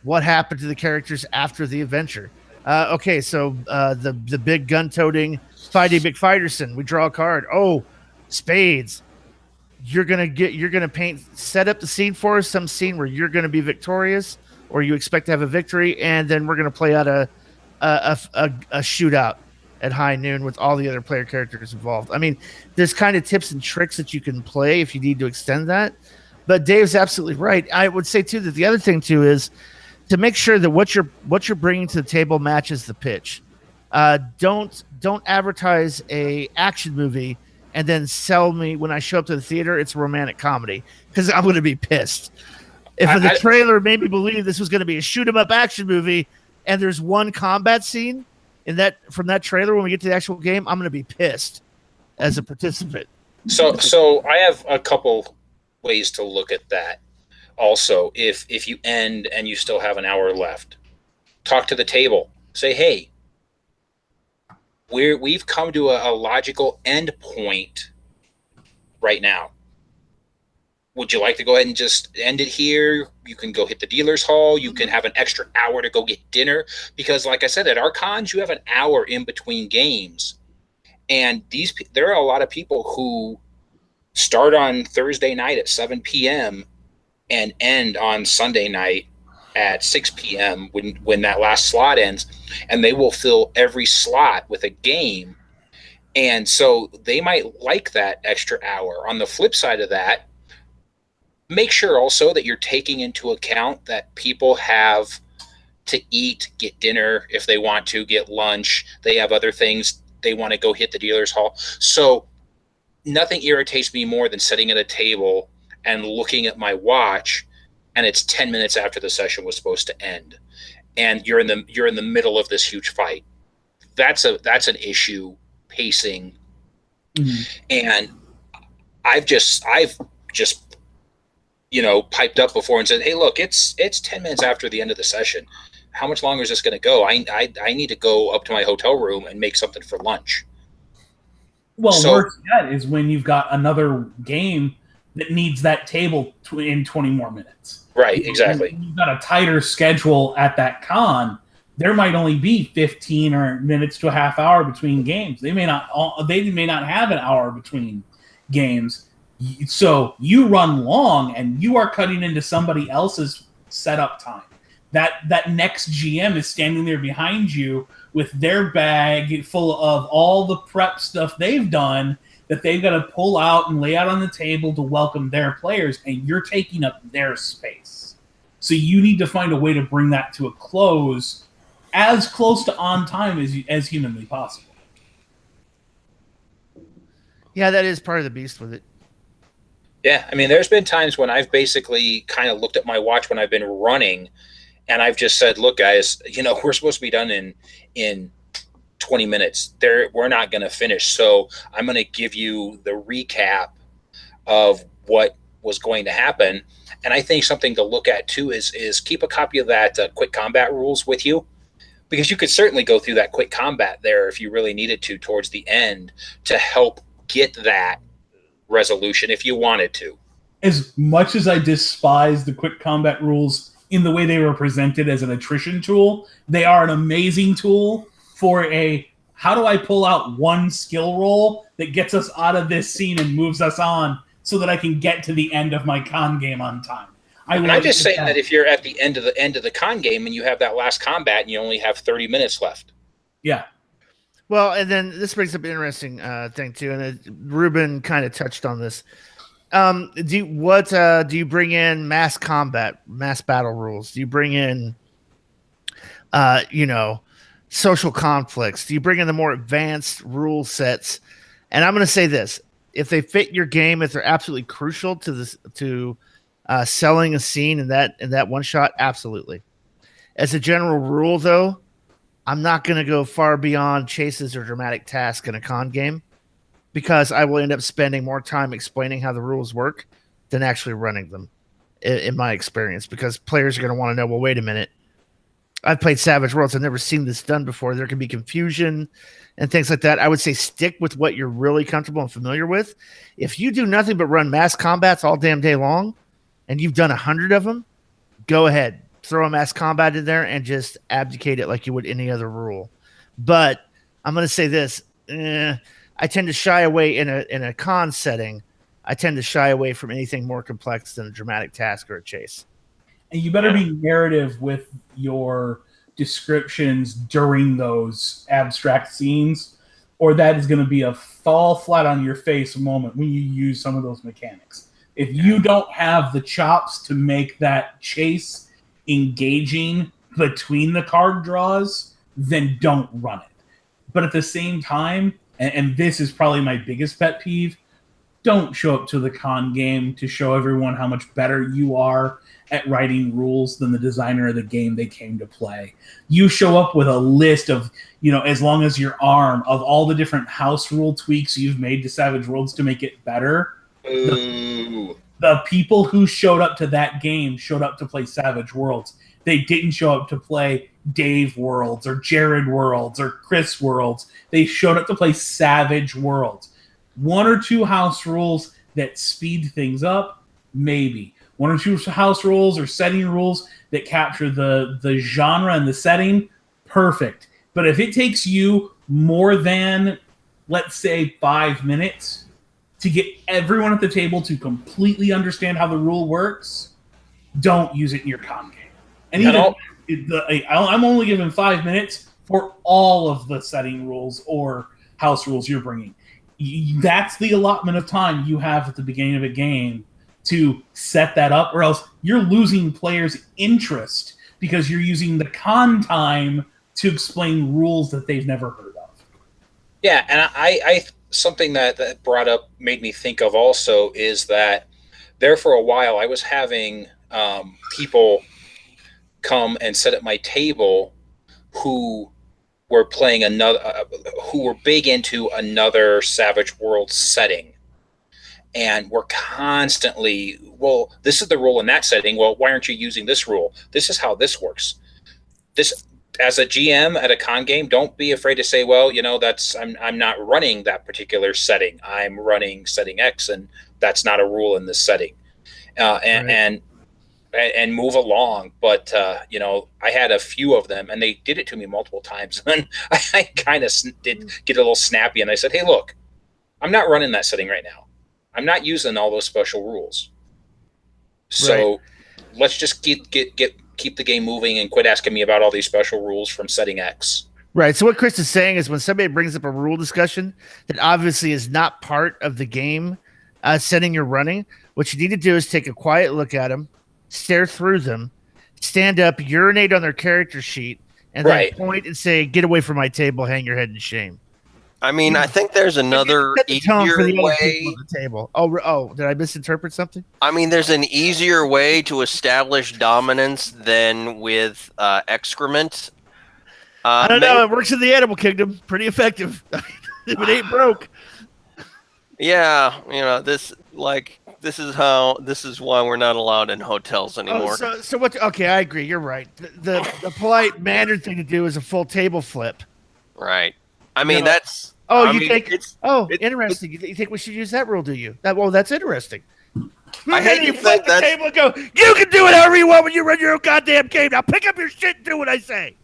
What happened to the characters after the adventure? Okay, so the big gun-toting fighting McFighterson. We draw a card. Oh, spades. You're gonna set up the scene for us. Some scene where you're gonna be victorious, or you expect to have a victory, and then we're gonna play out a shootout at high noon with all the other player characters involved. I mean, there's kind of tips and tricks that you can play if you need to extend that. But Dave's absolutely right. I would say too that the other thing too is to make sure that what you're bringing to the table matches the pitch. Don't advertise a action movie and then sell me when I show up to the theater it's a romantic comedy, because I'm going to be pissed. If the trailer made me believe this was going to be a shoot 'em up action movie and there's one combat scene from that trailer when we get to the actual game, I'm going to be pissed as a participant. So I have a couple ways to look at that. Also, if you end and you still have an hour left, talk to the table. Say, hey, we've come to a logical end point right now. Would you like to go ahead and just end it here? You can go hit the dealer's hall. You can have an extra hour to go get dinner. Because like I said, at our cons, you have an hour in between games. And there are a lot of people who start on Thursday night at 7 p.m. and end on Sunday night at 6 p.m. when that last slot ends. And they will fill every slot with a game. And so they might like that extra hour. On the flip side of that, make sure also that you're taking into account that people have to eat, get dinner if they want to, get lunch. They have other things. They want to go hit the dealer's hall. So nothing irritates me more than sitting at a table and looking at my watch, and it's 10 minutes after the session was supposed to end, and you're in the middle of this huge fight. That's an issue, pacing. Mm-hmm. And I've just piped up before and said, hey, look, it's 10 minutes after the end of the session. How much longer is this going to go? I need to go up to my hotel room and make something for lunch. Well, worse yet is when you've got another game that needs that table in 20 more minutes. Right, exactly. When you've got a tighter schedule at that con, there might only be 15 or minutes to a half hour between games. They may not have an hour between games. So you run long and you are cutting into somebody else's setup time. That next GM is standing there behind you with their bag full of all the prep stuff they've done that they've got to pull out and lay out on the table to welcome their players, and you're taking up their space. So you need to find a way to bring that to a close as close to on time as humanly possible. Yeah, that is part of the beast with it. Yeah, I mean, there's been times when I've basically kind of looked at my watch when I've been running, and I've just said, "Look, guys, we're supposed to be done in 20 minutes. We're not going to finish, so I'm going to give you the recap of what was going to happen." And I think something to look at too is keep a copy of that quick combat rules with you, because you could certainly go through that quick combat there if you really needed to towards the end to help get that resolution if you wanted to. As much as I despise the quick combat rules in the way they were presented as an attrition tool, they are an amazing tool for how do I pull out one skill roll that gets us out of this scene and moves us on so that I can get to the end of my con game on time. I'm just saying that if you're at the end of the con game and you have that last combat and you only have 30 minutes left. Yeah. Well, and then this brings up an interesting thing too, and Ruben kind of touched on this. Do you bring in mass combat, mass battle rules? Do you bring in, social conflicts? Do you bring in the more advanced rule sets? And I'm going to say this: if they fit your game, if they're absolutely crucial to selling a scene in that one shot, absolutely. As a general rule, though, I'm not going to go far beyond chases or dramatic tasks in a con game, because I will end up spending more time explaining how the rules work than actually running them, in my experience, because players are going to want to know, well, wait a minute. I've played Savage Worlds. I've never seen this done before. There can be confusion and things like that. I would say stick with what you're really comfortable and familiar with. If you do nothing but run mass combats all damn day long and you've done 100 of them, go ahead. Throw a mass combat in there and just abdicate it like you would any other rule. But I'm going to say this. I tend to shy away in a con setting. I tend to shy away from anything more complex than a dramatic task or a chase. And you better be narrative with your descriptions during those abstract scenes, or that is going to be a fall flat on your face moment when you use some of those mechanics. If you don't have the chops to make that chase engaging between the card draws, then don't run it. But at the same time, and this is probably my biggest pet peeve, don't show up to the con game to show everyone how much better you are at writing rules than the designer of the game they came to play. You show up with a list of, as long as your arm, of all the different house rule tweaks you've made to Savage Worlds to make it better. The people who showed up to that game showed up to play Savage Worlds. They didn't show up to play Dave Worlds or Jared Worlds or Chris Worlds. They showed up to play Savage Worlds. One or two house rules that speed things up, maybe. One or two house rules or setting rules that capture the genre and the setting, perfect. But if it takes you more than, let's say, 5 minutes to get everyone at the table to completely understand how the rule works, don't use it in your con game. And I'm only given 5 minutes for all of the setting rules or house rules you're bringing. That's the allotment of time you have at the beginning of a game to set that up, or else you're losing players' interest because you're using the con time to explain rules that they've never heard of. Yeah, and I something that brought up made me think of also is that there for a while I was having people come and sit at my table who were playing who were big into another Savage World setting, and were constantly, well, this is the rule in that setting. Well, why aren't you using this rule? This is how this works. This, as a GM at a con game, don't be afraid to say, well, I'm not running that particular setting. I'm running setting X, and that's not a rule in this setting. And move along. But, I had a few of them, and they did it to me multiple times. And I kind of did get a little snappy, and I said, hey, look, I'm not running that setting right now. I'm not using all those special rules. So let's just keep the game moving and quit asking me about all these special rules from setting X. Right. So what Chris is saying is when somebody brings up a rule discussion that obviously is not part of the game setting you're running, what you need to do is take a quiet look at them, stare through them, stand up, urinate on their character sheet, and then Right. point and say, "Get away from my table, hang your head in shame." I mean, I think there's another Set the tone easier for the other way. people at the table. Oh, did I misinterpret something? I mean, there's an easier way to establish dominance than with excrement. I don't know. It works in the animal kingdom. Pretty effective. If it ain't broke. Yeah, this is why we're not allowed in hotels anymore. So what? Okay, I agree. You're right. The polite mannered thing to do is a full table flip. Right. I mean, No. that's. Oh, I you mean, think? it's- Interesting. You think we should use that rule? Do you? That's interesting. I hate you to flip think the that's- table and go. You can do whatever you want when you run your own goddamn game. Now pick up your shit and do what I say.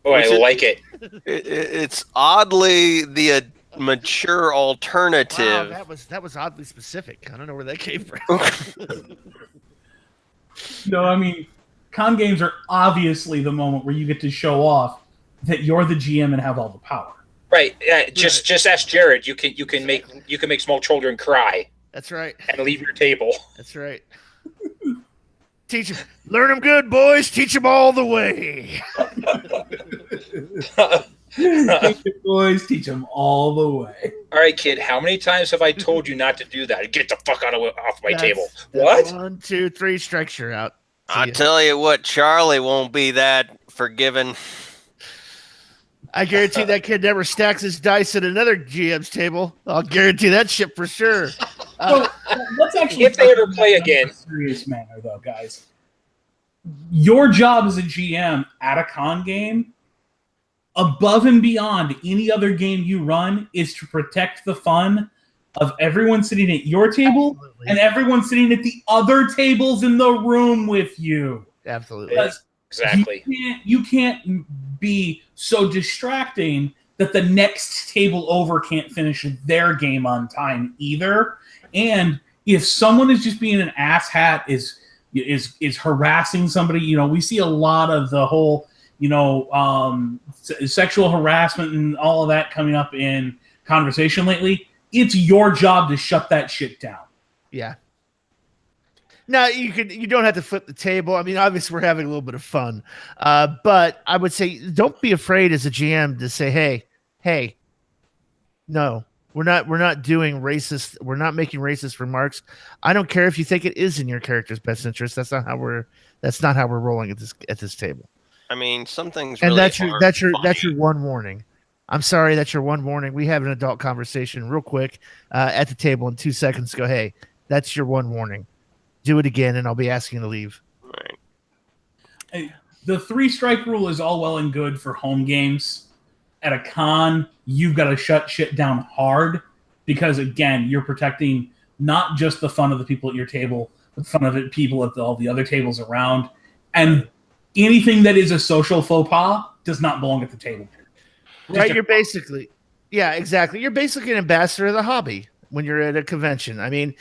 Oh, I like it. It's oddly the mature alternative. Wow, that was oddly specific. I don't know where that came from. No, I mean, con games are obviously the moment where you get to show off that you're the GM and have all the power. Right. Just ask Jared. You can make small children cry That's right. and leave your table. That's right. Teach them. Learn them good, boys. Teach them all the way. Teach the boys, teach them all the way. All right, kid. How many times have I told you not to do that? Get the fuck off my table. That's What? 1, 2, 3 strikes, you're out. See I ya. tell you what, Charlie won't be that forgiving. I guarantee that kid never stacks his dice at another GM's table. I'll guarantee that shit for sure. So let's actually, If they ever play again. in a serious manner, though, guys. Your job as a GM at a con game, above and beyond any other game you run, is to protect the fun of everyone sitting at your table Absolutely. and everyone sitting at the other tables in the room with you. Absolutely. Because Exactly. You can't be so distracting that the next table over can't finish their game on time either. And if someone is just being an asshat, is harassing somebody, we see a lot of the whole, sexual harassment and all of that coming up in conversation lately. It's your job to shut that shit down. Yeah. Now you don't have to flip the table. I mean, obviously we're having a little bit of fun, but I would say don't be afraid as a GM to say, "Hey, no, we're not doing racist. We're not making racist remarks. I don't care if you think it is in your character's best interest. That's not how we're rolling at this table." I mean, some things. And really that's your funny. one warning. I'm sorry, that's your one warning. We have an adult conversation real quick at the table in 2 seconds. Go, hey, that's your one warning. Do it again, and I'll be asking you to leave. Right. The 3-strike rule is all well and good for home games. At a con, you've got to shut shit down hard because, again, you're protecting not just the fun of the people at your table, but the fun of the people at all the other tables around. And anything that is a social faux pas does not belong at the table. Right, you're basically, yeah, exactly. You're basically an ambassador of the hobby when you're at a convention. I mean,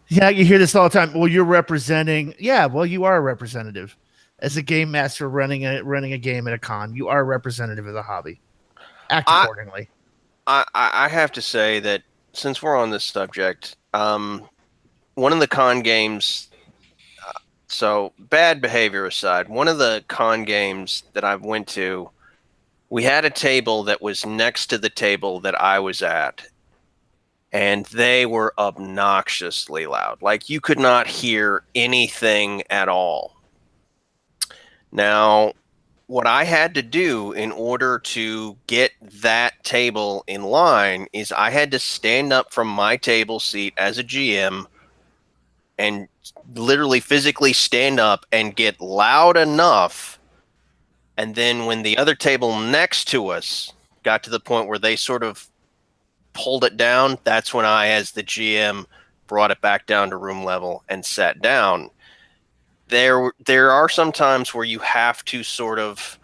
yeah, you hear this all the time. Well, you're representing. Yeah, well, you are a representative as a game master running a game at a con. You are a representative of the hobby. Act accordingly. I have to say that since we're on this subject, one of the con games. So bad behavior aside, one of the con games that I went to, we had a table that was next to the table that I was at. And they were obnoxiously loud. Like you could not hear anything at all. Now, what I had to do in order to get that table in line is I had to stand up from my table seat as a GM and literally physically stand up and get loud enough. And then when the other table next to us got to the point where they sort of pulled it down, that's when I, as the GM, brought it back down to room level and sat down. There are some times where you have to sort of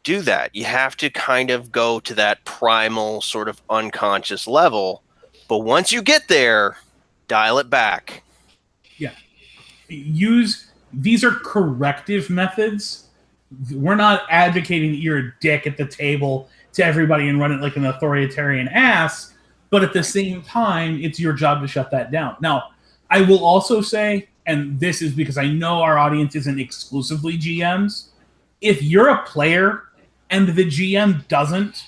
do that. You have to kind of go to that primal sort of unconscious level. But once you get there, dial it back. Yeah. These are corrective methods. We're not advocating that you're a dick at the table to everybody and run it like an authoritarian ass. But at the same time, it's your job to shut that down. Now, I will also say, and this is because I know our audience isn't exclusively GMs, if you're a player and the GM doesn't,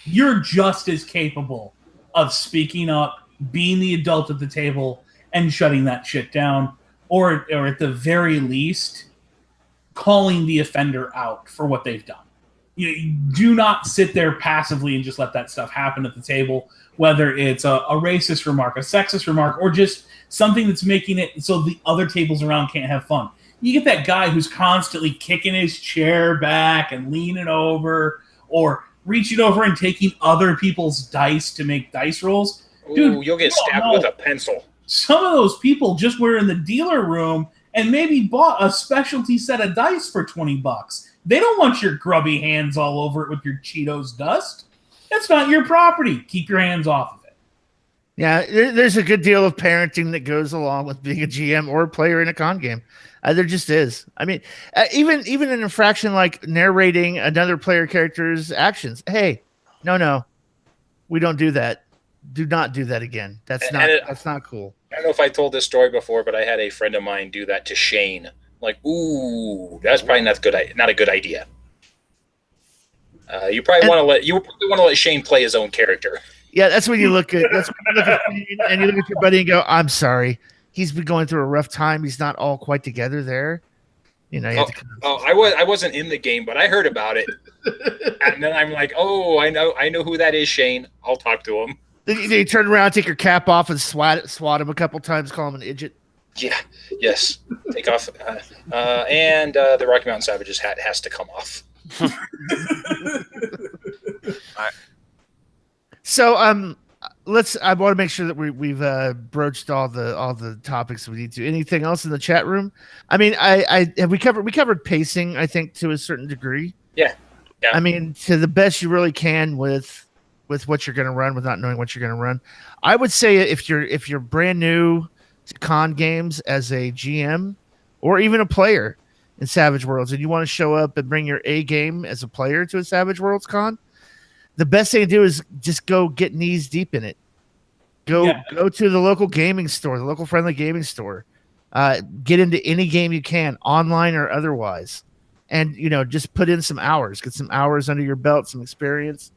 you're just as capable of speaking up, being the adult at the table, and shutting that shit down, or at the very least, calling the offender out for what they've done. You do not sit there passively and just let that stuff happen at the table, whether it's a racist remark, a sexist remark, or just something that's making it so the other tables around can't have fun. You get that guy who's constantly kicking his chair back and leaning over, or reaching over and taking other people's dice to make dice rolls. Dude, you'll get stabbed with a pencil. Some of those people just were in the dealer room and maybe bought a specialty set of dice for $20. They don't want your grubby hands all over it with your Cheetos dust. That's not your property. Keep your hands off of it. Yeah, there's a good deal of parenting that goes along with being a GM or a player in a con game. There just is. I mean, even an infraction like narrating another player character's actions. Hey, no, we don't do that. Do not do that again. That's not cool. I don't know if I told this story before, but I had a friend of mine do that to Shane. Like, ooh, that's probably not a good idea. You probably want to let Shane play his own character. Yeah, that's when you look at and you look at your buddy and go, "I'm sorry, he's been going through a rough time. He's not all quite together there." You know. I wasn't in the game, but I heard about it, and then I'm like, "Oh, I know who that is, Shane. I'll talk to him." Then you turn around, take your cap off, and swat him a couple times, call him an idiot. Yeah. Yes. Take off, and the Rocky Mountain Savages hat has to come off. So I want to make sure that we've broached all the topics we need to. Anything else in the chat room? I mean, we covered pacing, I think, to a certain degree. Yeah. I mean, to the best you really can with what you're going to run, without knowing what you're going to run. I would say if you're brand new to con games as a GM or even a player in Savage Worlds, and you want to show up and bring your A game as a player to a Savage Worlds con, the best thing to do is just go get knees deep in it. Go to the local gaming store, the local friendly gaming store. Get into any game you can, online or otherwise, and just put in some hours. Get some hours under your belt, some experience.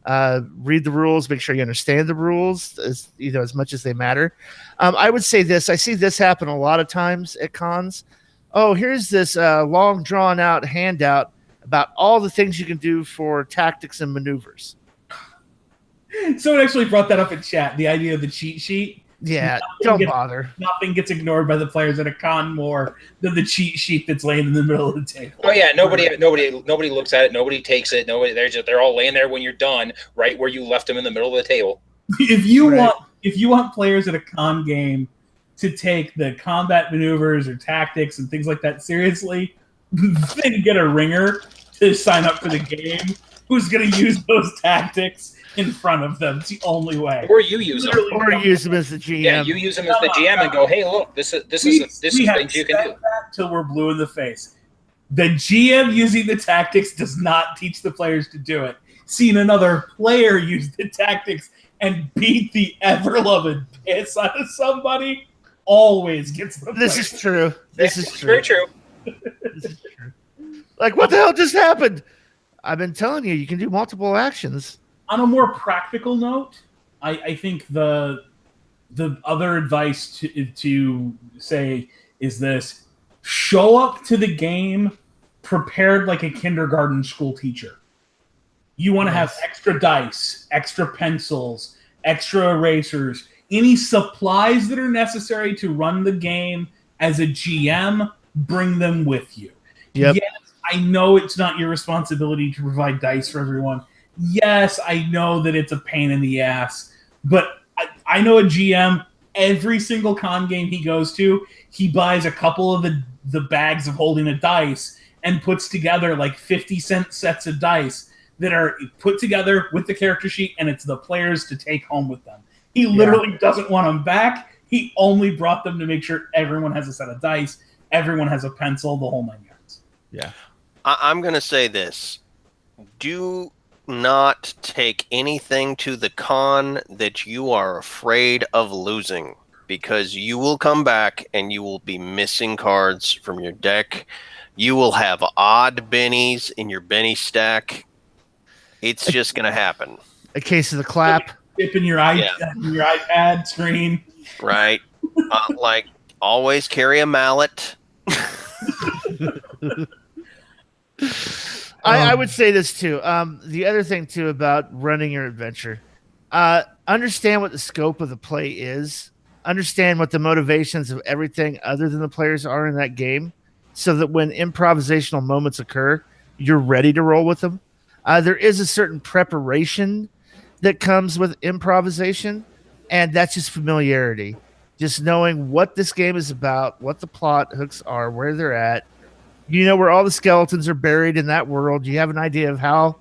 Read the rules. Make sure you understand the rules as much as they matter. I would say this. I see this happen a lot of times at cons. Oh, here's this long drawn out handout about all the things you can do for tactics and maneuvers. Someone actually brought that up in chat, the idea of the cheat sheet. Yeah, don't bother. Nothing gets ignored by the players at a con more than the cheat sheet that's laying in the middle of the table. Oh yeah, nobody looks at it. Nobody takes it. They're all laying there when you're done, right where you left them in the middle of the table. If you want players at a con game to take the combat maneuvers or tactics and things like that seriously, then get a ringer to sign up for the game who's going to use those tactics in front of them. It's the only way. Or you use them. Or use them as the GM. Yeah, you use them as the GM and go, hey, look, this is things you can do. Till we're blue in the face. The GM using the tactics does not teach the players to do it. Seeing another player use the tactics and beat the ever-loving piss out of somebody always gets the This is true. This is true. Very true. This is true. Like, what the hell just happened? I've been telling you can do multiple actions. On a more practical note, I think the other advice to say is this: show up to the game prepared like a kindergarten school teacher. You want to have extra dice, extra pencils, extra erasers, any supplies that are necessary to run the game as a GM, bring them with you. Yep. Yes, I know it's not your responsibility to provide dice for everyone. Yes, I know that it's a pain in the ass, but I know a GM, every single con game he goes to, he buys a couple of the bags of holding a dice and puts together like 50-cent sets of dice that are put together with the character sheet, and it's the players to take home with them. He literally doesn't want them back. He only brought them to make sure everyone has a set of dice, everyone has a pencil, the whole 9 yards. Yeah. I'm going to say this. Do not take anything to the con that you are afraid of losing, because you will come back and you will be missing cards from your deck. You will have odd bennies in your benny stack. It's just going to happen. A case of the clap. Dip in your your iPad screen. Right. Like, always carry a mallet. I would say this too. The other thing too about running your adventure, understand what the scope of the play is. Understand what the motivations of everything other than the players are in that game, so that when improvisational moments occur, you're ready to roll with them. There is a certain preparation that comes with improvisation, and that's just familiarity. Just knowing what this game is about, what the plot hooks are, where they're at. You know where all the skeletons are buried in that world. You have an idea of how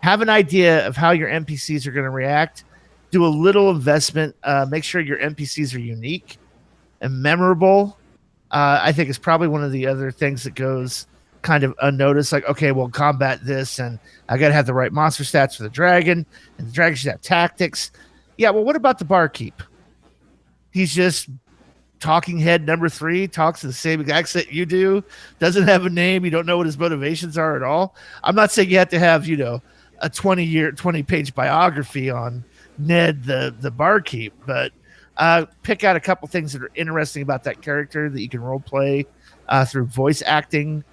your NPCs are going to react. Do a little investment. Make sure your NPCs are unique and memorable. I think it's probably one of the other things that goes kind of unnoticed. Like, okay, well, combat this, and I got to have the right monster stats for the dragon, and the dragon should have tactics. Yeah, well, what about the barkeep? He's just talking head number 3, talks the same accent you do, doesn't have a name. You don't know what his motivations are at all. I'm not saying you have to have, a 20-page biography on Ned the barkeep, but pick out a couple things that are interesting about that character that you can role play through voice acting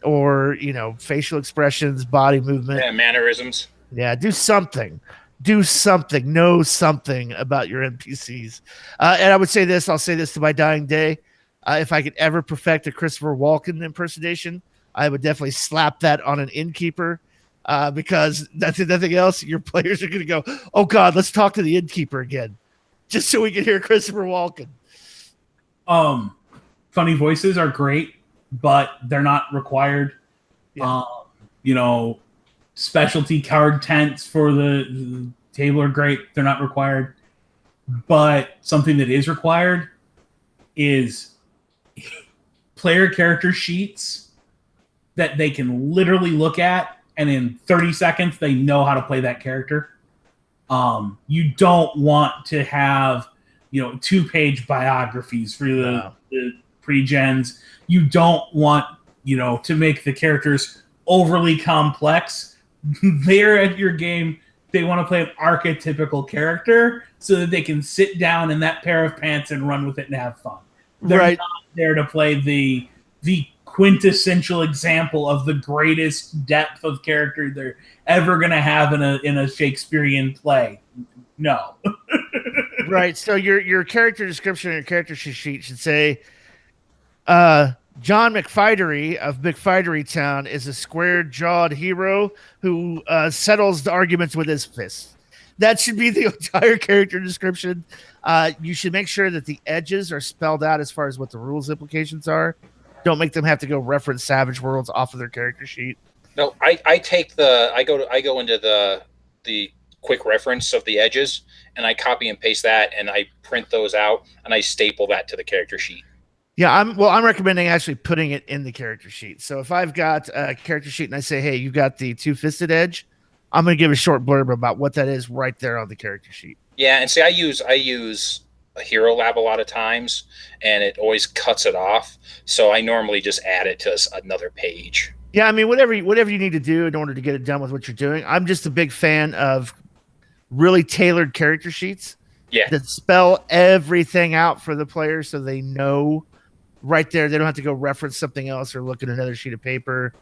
or, facial expressions, body movement. Yeah, mannerisms. Yeah, do something. Know something about your NPCs. And I would say this, I'll say this to my dying day. If I could ever perfect a Christopher Walken impersonation, I would definitely slap that on an innkeeper because that's nothing else. Your players are going to go, oh God, let's talk to the innkeeper again, just so we can hear Christopher Walken. Funny voices are great, but they're not required. Yeah. Specialty card tents for the table are great. They're not required. But something that is required is player character sheets that they can literally look at, and in 30 seconds, they know how to play that character. You don't want to have, 2-page biographies for the pre-gens. You don't want, to make the characters overly complex. They're at your game. They want to play an archetypical character so that they can sit down in that pair of pants and run with it and have fun. They're Right. not there to play the quintessential example of the greatest depth of character they're ever going to have in a Shakespearean play. No. Right. So your character description or your character sheet should say, John McFidery of McFidery Town is a square-jawed hero who settles the arguments with his fists. That should be the entire character description. You should make sure that the edges are spelled out as far as what the rules implications are. Don't make them have to go reference Savage Worlds off of their character sheet. No, I go into the quick reference of the edges, and I copy and paste that, and I print those out, and I staple that to the character sheet. Yeah, I'm recommending actually putting it in the character sheet. So if I've got a character sheet and I say, hey, you got the two-fisted edge, I'm going to give a short blurb about what that is right there on the character sheet. Yeah, and see, I use a Hero Lab a lot of times, and it always cuts it off. So I normally just add it to another page. Yeah, I mean, whatever you need to do in order to get it done with what you're doing. I'm just a big fan of really tailored character sheets that spell everything out for the players so they know right there. They don't have to go reference something else or look at another sheet of paper,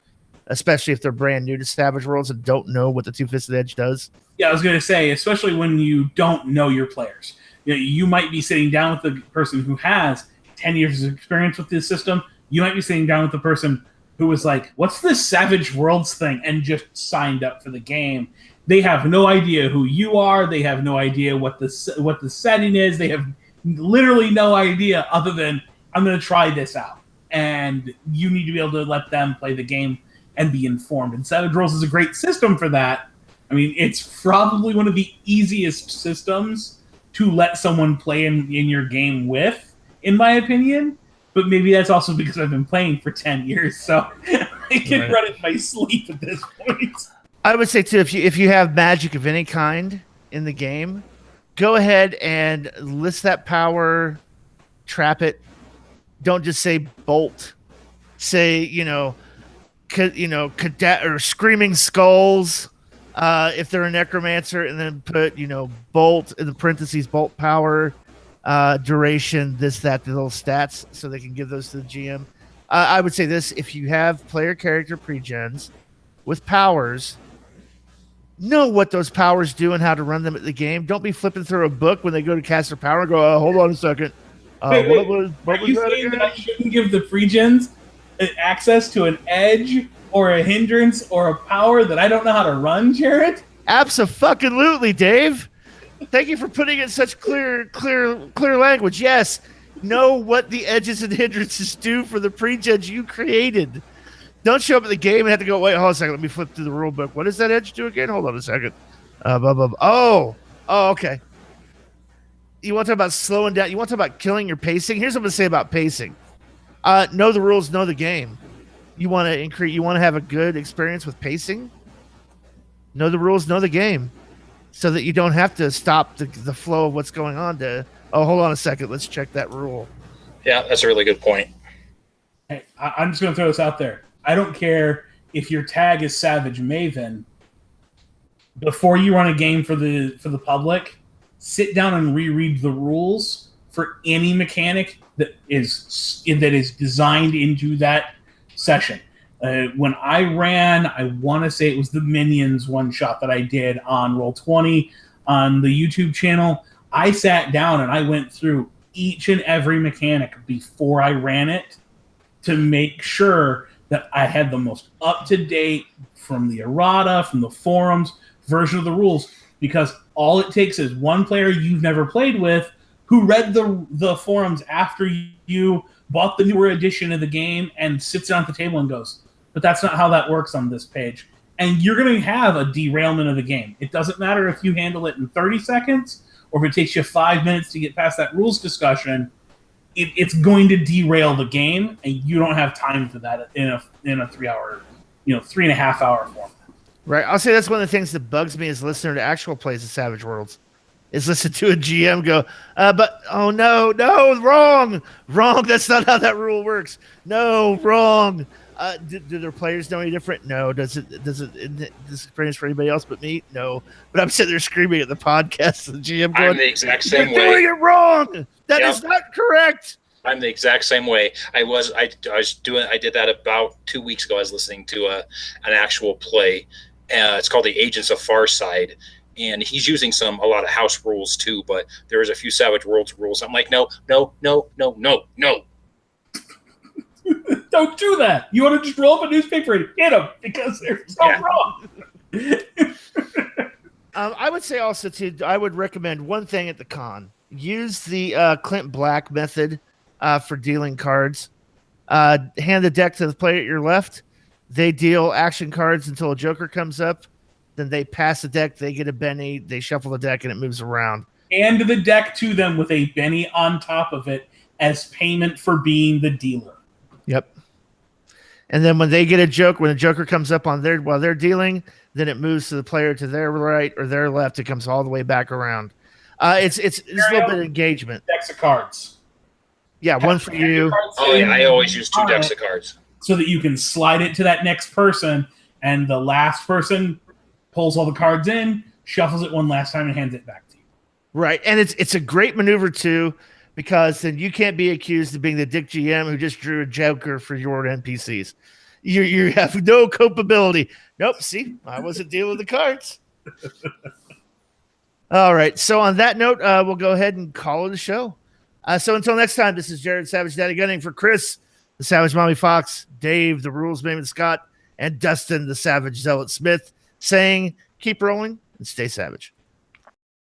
especially if they're brand new to Savage Worlds and don't know what the two-fisted edge does. Yeah, I was going to say, especially when you don't know your players. You might be sitting down with the person who has 10 years of experience with this system. You might be sitting down with the person who was like, what's this Savage Worlds thing? And just signed up for the game. They have no idea who you are. They have no idea what the setting is. They have literally no idea other than, I'm going to try this out. And you need to be able to let them play the game and be informed. And Savage Worlds is a great system for that. I mean, it's probably one of the easiest systems to let someone play in your game with, in my opinion. But maybe that's also because I've been playing for 10 years, so I can run it in my sleep at this point. I would say, too, if you have magic of any kind in the game, go ahead and list that power trap it. Don't just say bolt. Say, cadet or screaming skulls. If they're a necromancer, and then put, bolt in the parentheses, bolt power, duration, this, that, the little stats, so they can give those to the GM. I would say this: if you have player character pre-gens with powers, know what those powers do and how to run them at the game. Don't be flipping through a book when they go to cast their power and go, hold on a second. Wait, what was you that saying again? that I shouldn't give the pre-gens access to an edge or a hindrance or a power that I don't know how to run, Jared? Abso-fucking-lutely, Dave. Thank you for putting it in such clear language. Yes, know what the edges and hindrances do for the pre-gens you created. Don't show up at the game and have to go, wait, hold on a second, let me flip through the rule book. What does that edge do again? Hold on a second. Blah, blah, blah. Oh, okay. You want to talk about slowing down? You want to talk about killing your pacing? Here's what I'm going to say about pacing. Know the rules, know the game. You want to increase. You want to have a good experience with pacing? Know the rules, know the game, so that you don't have to stop the flow of what's going on to, hold on a second, let's check that rule. Yeah, that's a really good point. Hey, I'm just going to throw this out there. I don't care if your tag is Savage Maven. Before you run a game for the public, sit down and reread the rules for any mechanic that is designed into that session. When I ran, I want to say it was the Minions one shot that I did on Roll20 on the YouTube channel. I sat down and I went through each and every mechanic before I ran it to make sure that I had the most up-to-date from the errata, from the forums, version of the rules, because all it takes is one player you've never played with who read the forums after you bought the newer edition of the game and sits down at the table and goes, but that's not how that works on this page. And you're going to have a derailment of the game. It doesn't matter if you handle it in 30 seconds or if it takes you 5 minutes to get past that rules discussion. It's going to derail the game, and you don't have time for that in a 3-hour, 3.5 hour format. Right. I'll say that's one of the things that bugs me as a listener to actual plays of Savage Worlds is listen to a GM go, but oh no, wrong. That's not how that rule works. No, wrong. Do their players know any different? No. Does it this experience for anybody else but me? No. But I'm sitting there screaming at the podcast. The GM going, I'm the exact same way. You're doing it wrong. That is not correct. I'm the exact same way. I did that about 2 weeks ago. I was listening to an actual play. It's called the Agents of Farside, and he's using a lot of house rules too. But there was a few Savage Worlds rules. I'm like, no. Don't do that. You want to just roll up a newspaper and hit them because they're so wrong. I would say also, too, I would recommend one thing at the con. Use the Clint Black method for dealing cards. Hand the deck to the player at your left. They deal action cards until a joker comes up. Then they pass the deck. They get a Benny. They shuffle the deck, and it moves around. Hand the deck to them with a Benny on top of it as payment for being the dealer. Yep. And then when they get when a joker comes up on while they're dealing, then it moves to the player to their right or their left. It comes all the way back around. It's a little bit of engagement. Decks of cards. Yeah, one for you. Oh, yeah, I always use 2 decks of cards. So that you can slide it to that next person, and the last person pulls all the cards in, shuffles it one last time, and hands it back to you. Right, and it's a great maneuver, too, because then you can't be accused of being the dick GM who just drew a joker for your NPCs. You have no culpability. Nope, see, I wasn't dealing with the cards. All right, so on that note, we'll go ahead and call it a show. So until next time, this is Jared Savage Daddy Gunning for Chris, the Savage Mommy Fox, Dave, the Rules Maven Scott, and Dustin, the Savage Zealot Smith, saying keep rolling and stay savage.